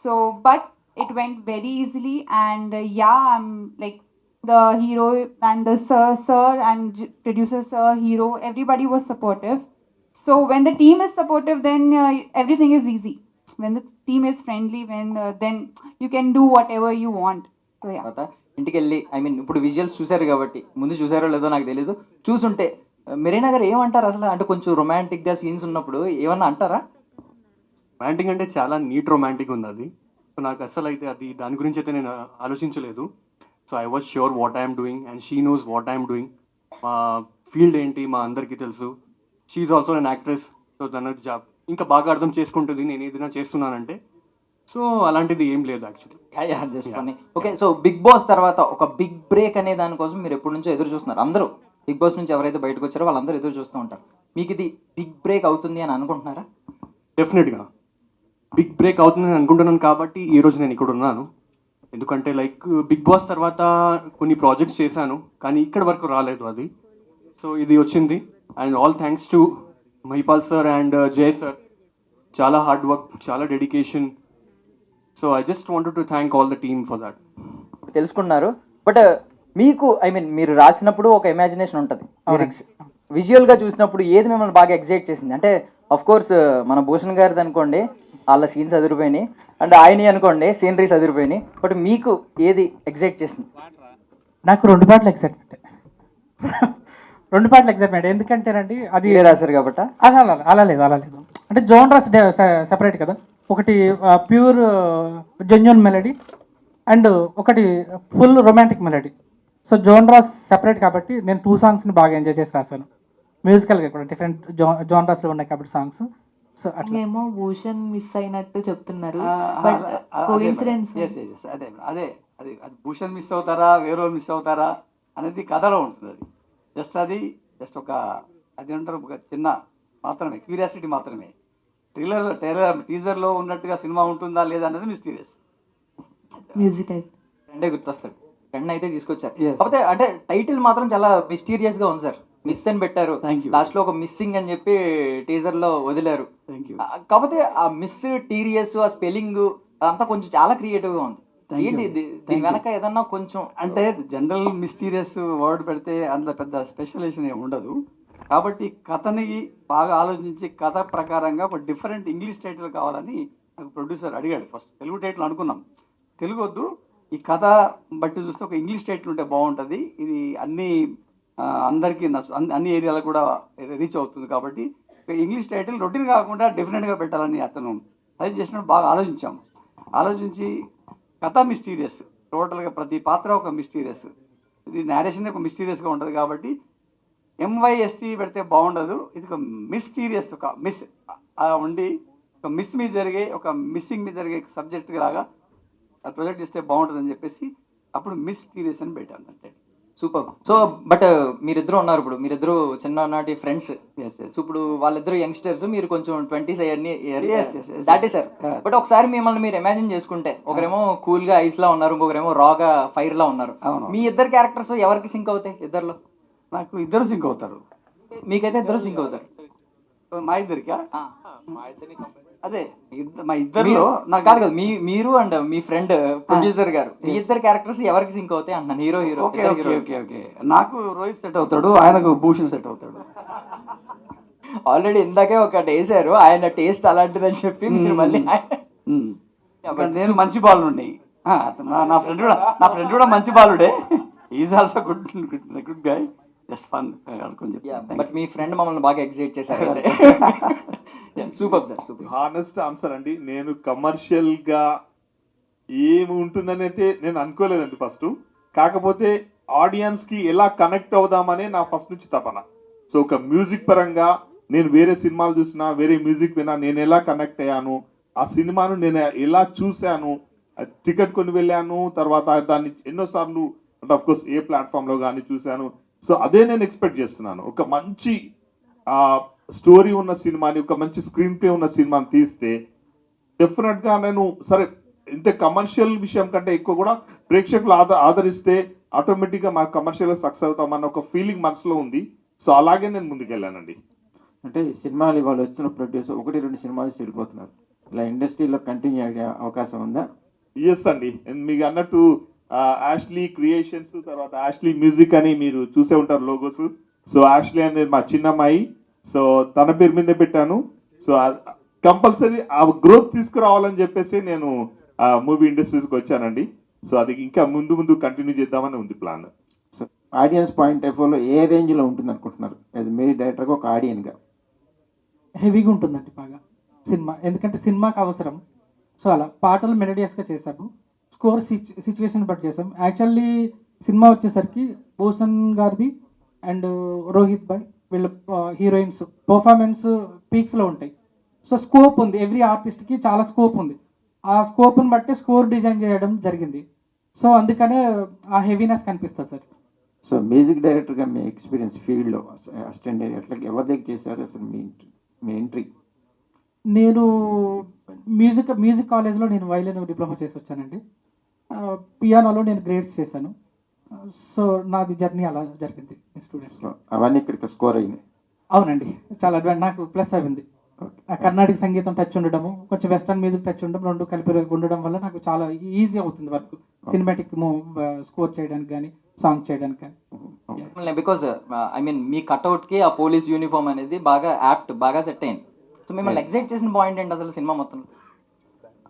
So, but it went very easily, and yeah, I'm like the hero and the sir and producer sir, hero, everybody was supportive. So when the team is supportive, then everything is easy. When the team is friendly, then you can do whatever you want. So yeah. తర్వాత ఇంటికి వెళ్ళి ఇప్పుడు visuals చూశారు కాబట్టి, ముందు చూసారో లేదో నాకు తెలియదు, చూసుంటే మెరీనా గారు ఏమంటారు అసలు? అంటే కొంచెం రొమాంటిక్గా సీన్స్ ఉన్నప్పుడు ఏమన్నా అంటారా? రొమాంటిక్ అంటే చాలా నీట్ రొమాంటిక్ ఉంది అది. సో నాకు అసలు అయితే అది దాని గురించి అయితే నేను ఆలోచించలేదు. So I was sure what I'm doing and she knows what I'm doing. మా ఫీల్డ్ ఏంటి మా అందరికీ తెలుసు. She also an actress. So తన జాబ్ ఇంకా బాగా అర్థం చేసుకుంటుంది నేను ఏదైనా చేస్తున్నానంటే. సో అలాంటిది ఏం లేదు actually. Okay, so big boss తర్వాత ఒక బిగ్ బ్రేక్ అనే దానికోసం మీరు ఎప్పటి నుంచో ఎదురు చూస్తున్నారు. అందరూ బిగ్ బాస్ నుంచి ఎవరైతే బయటకు వచ్చారో వాళ్ళందరూ ఎదురు చూస్తూ ఉంటారు. మీకు ఇది బిగ్ బ్రేక్ అవుతుంది అని అనుకుంటున్నారా? డెఫినెట్గా బిగ్ బ్రేక్ అవుతుందని అనుకుంటున్నాను కాబట్టి ఈ రోజు నేను ఇక్కడ ఉన్నాను. ఎందుకంటే లైక్ బిగ్ బాస్ తర్వాత కొన్ని ప్రాజెక్ట్స్ చేశాను కానీ ఇక్కడ వరకు రాలేదు అది. సో ఇది వచ్చింది and all thanks to Mahipal sir and Jay sir. చాలా హార్డ్ వర్క్, చాలా dedication. So I just wanted to thank all the team for that. తెలుసుకున్నారు. బట్ మీకు మీరు రాసినప్పుడు ఒక ఇమాజినేషన్ ఉంటుంది, విజువల్గా చూసినప్పుడు ఏది మిమ్మల్ని బాగా ఎగ్జైట్ చేసింది? అంటే అఫ్ కోర్స్ మన భూషణ్ గారిది అనుకోండి వాళ్ళ సీన్స్ అదిరిపోయినాయి, అండ్ ఆయన అనుకోండి సీనరీస్ అదిరిపోయినాయి. బట్ మీకు ఏది ఎగ్జైట్ చేసింది? నాకు రెండు పాటలు ఎగ్జైట్మెంట్, రెండు పాటలు ఎగ్జైట్మెంట్. ఎందుకంటేనండి అది రాశారు కాబట్టి అలా లేదు అంటే జోనర్స్ సెపరేట్ కదా. ఒకటి ప్యూర్ జెన్యున్ మెలడీ అండ్ ఒకటి full romantic melody. So genres separate కాబట్టి నేను 2 సాంగ్స్ని బాగా ఎంజాయ్ చేసి రాశాను. మ్యూజికల్గా కూడా డిఫరెంట్ జోనర్స్లో ఉన్నాయి కాబట్టి సాంగ్స్. సో ఏమో భూషణ్ మిస్ అయినట్టు చెప్తున్నారు. బట్ కోఇన్సిడెన్స్ అదే అదే అది అది భూషణ్ మిస్ అవుతారా వేరే మిస్ అవుతారా అనేది కథలో ఉంటుంది. అది జస్ట్ ఒక అది అంటారు ఒక చిన్న మాత్రమే క్యూరియాసిటీ మాత్రమే. టీజర్లో ఉన్నట్టుగా సినిమా ఉంటుందా లేదా అనేది మిస్టీరియస్. మ్యూజిక్ రెండే గుర్తొస్తాడు, రెండు అయితే తీసుకొచ్చారు. కాకపోతే అంటే టైటిల్ మాత్రం చాలా మిస్టీరియస్ గా ఉంది సార్. మిస్ అని పెట్టారు, లాస్ట్ లో ఒక మిస్సింగ్ అని చెప్పి టీజర్ లో వదిలారు. కాకపోతే ఆ మిస్ టీరియస్ ఆ స్పెల్లింగ్ అదంతా కొంచెం చాలా క్రియేటివ్ గా ఉంది. ఏంటి దీని వెనక ఏదన్నా కొంచెం అంటే జనరల్ మిస్టీరియస్ వర్డ్ పెడితే అందులో పెద్ద స్పెషలైజేషన్ ఏమి ఉండదు. కాబట్టి కథని బాగా ఆలోచించి కథ ప్రకారంగా ఒక డిఫరెంట్ ఇంగ్లీష్ టైటిల్ కావాలని నాకు ప్రొడ్యూసర్ అడిగాడు. ఫస్ట్ తెలుగు టైటిల్ అనుకున్నాం, తెలుగు వద్దు ఈ కథ బట్టి చూస్తే ఒక ఇంగ్లీష్ టైటిల్ ఉంటే బాగుంటుంది, ఇది అందరికీ అన్ని ఏరియాలకు కూడా రీచ్ అవుతుంది కాబట్టి ఇంగ్లీష్ టైటిల్ రొటీన్ కాకుండా డిఫరెంట్గా పెట్టాలని అతను సజెస్ట్ చేసినప్పుడు బాగా ఆలోచించి కథ మిస్టీరియస్, టోటల్గా ప్రతి పాత్ర ఒక మిస్టీరియస్, ఇది నేరేషన్ ఒక మిస్టీరియస్గా ఉంటుంది కాబట్టి MYST పెడితే బాగుండదు, ఇది ఒక మిస్టీరియస్ ఒక మిస్ ఉండి ఒక మిస్ మీద జరిగే ఒక మిస్సింగ్ మీద జరిగే సబ్జెక్ట్ లాగా ప్రొజెక్ట్ చేస్తే బాగుంటుందని చెప్పేసి అప్పుడు మిస్టీరియస్ అని పెట్టాను అంటే. సూపర్. సో బట్ మీరిద్దరు ఉన్నారు, ఇప్పుడు మీరిద్దరు చిన్ననాటి ఫ్రెండ్స్. సో ఇప్పుడు వాళ్ళిద్దరు యంగ్స్టర్స్, మీరు కొంచెం 20s అవన్నీ దాటే సార్. బట్ ఒకసారి మిమ్మల్ని మీరు ఇమాజిన్ చేసుకుంటే ఒకరేమో కూల్ గా ఐస్ లా ఉన్నారు, ఇంకొకరేమో రాగా ఫైర్ లా ఉన్నారు. మీ ఇద్దరు క్యారెక్టర్స్ ఎవరికి సింక్ అవుతాయి? ఇద్దరులో నాకు ఇద్దరు సింక్ అవుతారు. మీకైతే ఇద్దరు సింక్ అవుతారు. మా ఇద్దరికా? అదే మా ఇద్దరులో నాకు కాదు కదా, మీరు అండ్ మీ ఫ్రెండ్ ప్రొడ్యూసర్ గారు, మీ ఇద్దరు క్యారెక్టర్స్ ఎవరికి సింక్ అవుతాయి అంటున్నాను? హీరో. ఓకే నాకు రోహిత్ సెట్ అవుతాడు, ఆయనకు భూషణ్ సెట్ అవుతాడు. ఆల్రెడీ ఇందాకే ఒకటి వేసారు, ఆయన టేస్ట్ అలాంటిదని చెప్పి మీరు మళ్ళీ నేను మంచి బాలుండి, నా ఫ్రెండ్ కూడా మంచి బాలుడే. Is also good guy, just fun. But మీ ఫ్రెండ్ మమ్మల్ని బాగా ఎగ్జైట్ చేశారు. Super sir, super. Honest answer అండి, నేను కమర్షియల్ గా ఏమి ఉంటుందని అయితే నేను అనుకోలేదండి ఫస్ట్. కాకపోతే ఆడియన్స్ కి ఎలా కనెక్ట్ అవుదామనే నా ఫస్ట్ నుంచి తపన. సో ఒక మ్యూజిక్ పరంగా నేను వేరే సినిమాలు చూసినా, వేరే మ్యూజిక్ విన్నా, నేను ఎలా కనెక్ట్ అయ్యాను, ఆ సినిమాను నేను ఎలా చూశాను, టికెట్ కొని వెళ్ళాను, తర్వాత దాన్ని ఎన్నోసార్లు అంటే అఫ్ కోర్స్ ఏ ప్లాట్ఫామ్ లో కానీ చూశాను. సో అదే నేను ఎక్స్పెక్ట్ చేస్తున్నాను. ఒక మంచి స్టోరీ ఉన్న సినిమాని, ఒక మంచి స్క్రీన్ ప్లే ఉన్న సినిమాని తీస్తే డెఫినెట్ గా నేను సరే ఇంత కమర్షియల్ విషయం కంటే ఎక్కువ కూడా ప్రేక్షకులు ఆదరిస్తే ఆటోమేటిక్ గా మా కమర్షియల్ గా సక్సెస్ అవుతామన్న ఒక ఫీలింగ్ మనసులో ఉంది. సో అలాగే నేను ముందుకెళ్ళానండి. అంటే సినిమాలు ఇవాళ వచ్చిన ప్రొడ్యూసర్ 1-2 సినిమాలు చెడిపోతున్నారు, ఇలా ఇండస్ట్రీలో కంటిన్యూ అయ్యే అవకాశం ఉందా? ఎస్ అండి, మీకు అన్నట్టు యాష్లీ క్రియేషన్స్, తర్వాత యాష్లీ మ్యూజిక్ అని మీరు చూసే ఉంటారు లోగోస్. సో యాష్లీ అనేది మా చిన్నమ్మాయి, సో తన పేరు మీదే పెట్టాను. సో కంపల్సరీ ఆ గ్రోత్ తీసుకురావాలని చెప్పేసి నేను మూవీ ఇండస్ట్రీస్కి వచ్చానండి. సో అది ఇంకా ముందు ముందు కంటిన్యూ చేద్దామని ఉంది plan. So audience point of వ్యూలో ఏ రేంజ్లో ఉంటుంది అనుకుంటున్నారు యాజ్ మీరు డైరెక్టర్గా ఒక ఆడియన్గా? హెవీగా ఉంటుందండి బాగా సినిమా, ఎందుకంటే సినిమాకి అవసరం. సో అలా పాటలు మెలోడియస్గా చేసాము, స్కోర్ సిచ్యువేషన్ బట్టి చేసాం. యాక్చువల్లీ సినిమా వచ్చేసరికి భూషణ్ గారిది అండ్ రోహిత్ భాయ్ వీళ్ళ హీరోయిన్స్ పర్ఫార్మెన్స్ పీక్స్లో ఉంటాయి. సో స్కోప్ ఉంది, ఎవ్రీ ఆర్టిస్ట్కి చాలా స్కోప్ ఉంది. ఆ స్కోప్ని బట్టి స్కోర్ డిజైన్ చేయడం జరిగింది. సో అందుకనే ఆ హెవీనెస్ కనిపిస్తుంది సార్. సో మ్యూజిక్ డైరెక్టర్గా మీ ఎక్స్పీరియన్స్ ఫీల్డ్లో అసిస్టెంట్ డైరెక్టర్ ఎవరి దగ్గర చేశారు అసలు మీ ఎంట్రీ? నేను మ్యూజిక్ కాలేజ్లో నేను వైలిన్ డిప్లొమా చేసి వచ్చానండి. పియానోలో నేను గ్రేడ్స్ చేశాను. సో నాది జర్నీ అలా జరిగింది స్టూడెంట్స్లో. అవన్నీ ఇక్కడికి స్కోర్ అయినాయి? అవునండి, చాలా నాకు ప్లస్ అయింది. కర్ణాటక సంగీతం టచ్ ఉండడము, కొంచెం వెస్టర్న్ మ్యూజిక్ టచ్ ఉండడం, రెండు కలిపి ఉండడం వల్ల నాకు చాలా ఈజీ అవుతుంది వర్క్, సినిమాటిక్ స్కోర్ చేయడానికి కానీ సాంగ్ చేయడానికి కానీ. బికాజ్ ఐ మీన్ మీ కట్అవుట్కి ఆ పోలీస్ యూనిఫామ్ అనేది బాగా యాప్ట్, బాగా సెట్ అయింది. సో మిమ్మల్ని ఎగ్జైట్ చేసిన పాయింట్ ఏంటి అసలు సినిమా మొత్తం?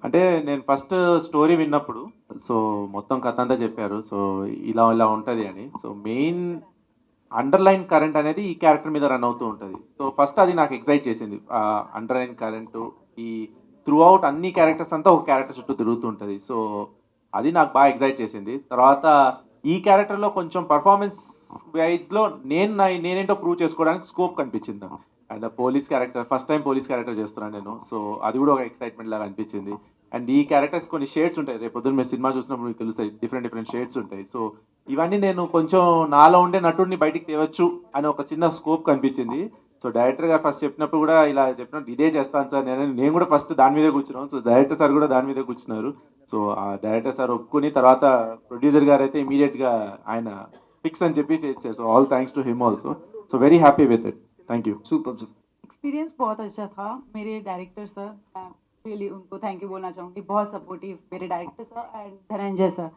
అంటే నేను ఫస్ట్ స్టోరీ విన్నప్పుడు సో మొత్తం కథ అంతా చెప్పారు, సో ఇలా ఇలా ఉంటుంది అని. సో మెయిన్ అండర్లైన్ కరెంట్ అనేది ఈ క్యారెక్టర్ మీద రన్ అవుతూ ఉంటుంది. సో ఫస్ట్ అది నాకు ఎక్సైట్ చేసింది. అండర్లైన్ కరెంటు ఈ త్రూ అవుట్ అన్ని క్యారెక్టర్స్ అంతా ఒక క్యారెక్టర్ చుట్టూ తిరుగుతూ ఉంటుంది. సో అది నాకు బాగా ఎక్సైట్ చేసింది. తర్వాత ఈ క్యారెక్టర్లో కొంచెం పర్ఫార్మెన్స్ వైజ్లో నేనేంటో ప్రూవ్ చేసుకోవడానికి స్కోప్ కనిపించింది. And police character first time police character చేస్తున్నాను నేను, సో అది కూడా ఒక ఎక్సైట్మెంట్ లాగా అనిపించింది. అండ్ ఈ క్యారెక్టర్స్ కొన్ని షేడ్స్ ఉంటాయి, రేపు పొద్దున్న మీరు సినిమా చూసినప్పుడు మీకు తెలుస్తాయి, డిఫరెంట్ షేడ్స్ ఉంటాయి. సో ఇవన్నీ నేను కొంచెం నాలో ఉండే నటుడిని బయటికి తేవచ్చు అని ఒక చిన్న స్కోప్ కనిపించింది. సో డైరెక్టర్ గారు ఫస్ట్ చెప్పినప్పుడు కూడా ఇలా చెప్పినట్టు ఇదే చేస్తాను సార్ నేను కూడా ఫస్ట్ దాని మీదే కూర్చున్నాను. సో డైరెక్టర్ సార్ కూడా దాని మీదే కూర్చున్నారు. సో ఆ డైరెక్టర్ సార్ ఒప్పుకుని తర్వాత ప్రొడ్యూసర్ గారు అయితే ఇమీడియట్గా ఆయన ఫిక్స్ అని చెప్పి చేశారు. So all thanks to him also. So very happy with it. Thank you. Super. Experience बहुत अच्छा था. मेरे डायरेक्टर सर, रियली उनको थैंक यू बोलना चाहूँगी, बहुत सपोर्टिव मेरे director sir and Dhananjay sir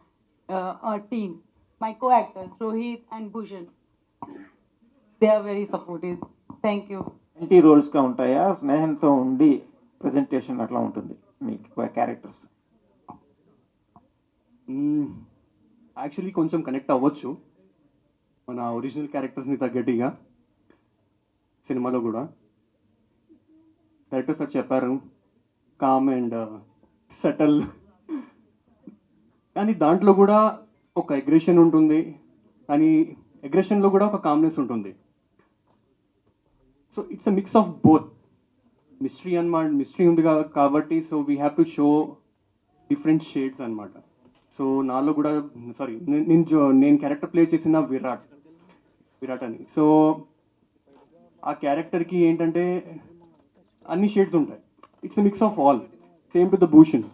और team, my co actors Rohit and Bhushan, they are very supportive. Thank you. ఎన్టీ రోల్స్గా ఉంటాయా, స్నేహంతో ఉండి ప్రజెంటేషన్ అట్లా ఉంటుంది మీకు క్యారెక్టర్స్? యాక్చువల్లీ కొంచెం కనెక్ట్ అవ్వచ్చు మన ఒరిజినల్ క్యారెక్టర్స్ని తగ్గట్టుగా సినిమాలో కూడా. డైరెక్టర్ సార్ చెప్పారు కామ్ అండ్ సెటిల్, కానీ దాంట్లో కూడా ఒక అగ్రెషన్ ఉంటుంది, కానీ అగ్రెషన్లో కూడా ఒక కామ్నెస్ ఉంటుంది. So it's a mix of both. Mystery అన్నమాట, మిస్టరీ ఉంది కాబట్టి so we have to show different shades అనమాట. సో నాలో కూడా నేను క్యారెక్టర్ ప్లే చేసిన విరాట్ అని. సో ఆ క్యారెక్టర్కి ఏంటంటే అన్ని షేడ్స్ ఉంటాయి. It's a mix of all. Same to the Bhushan.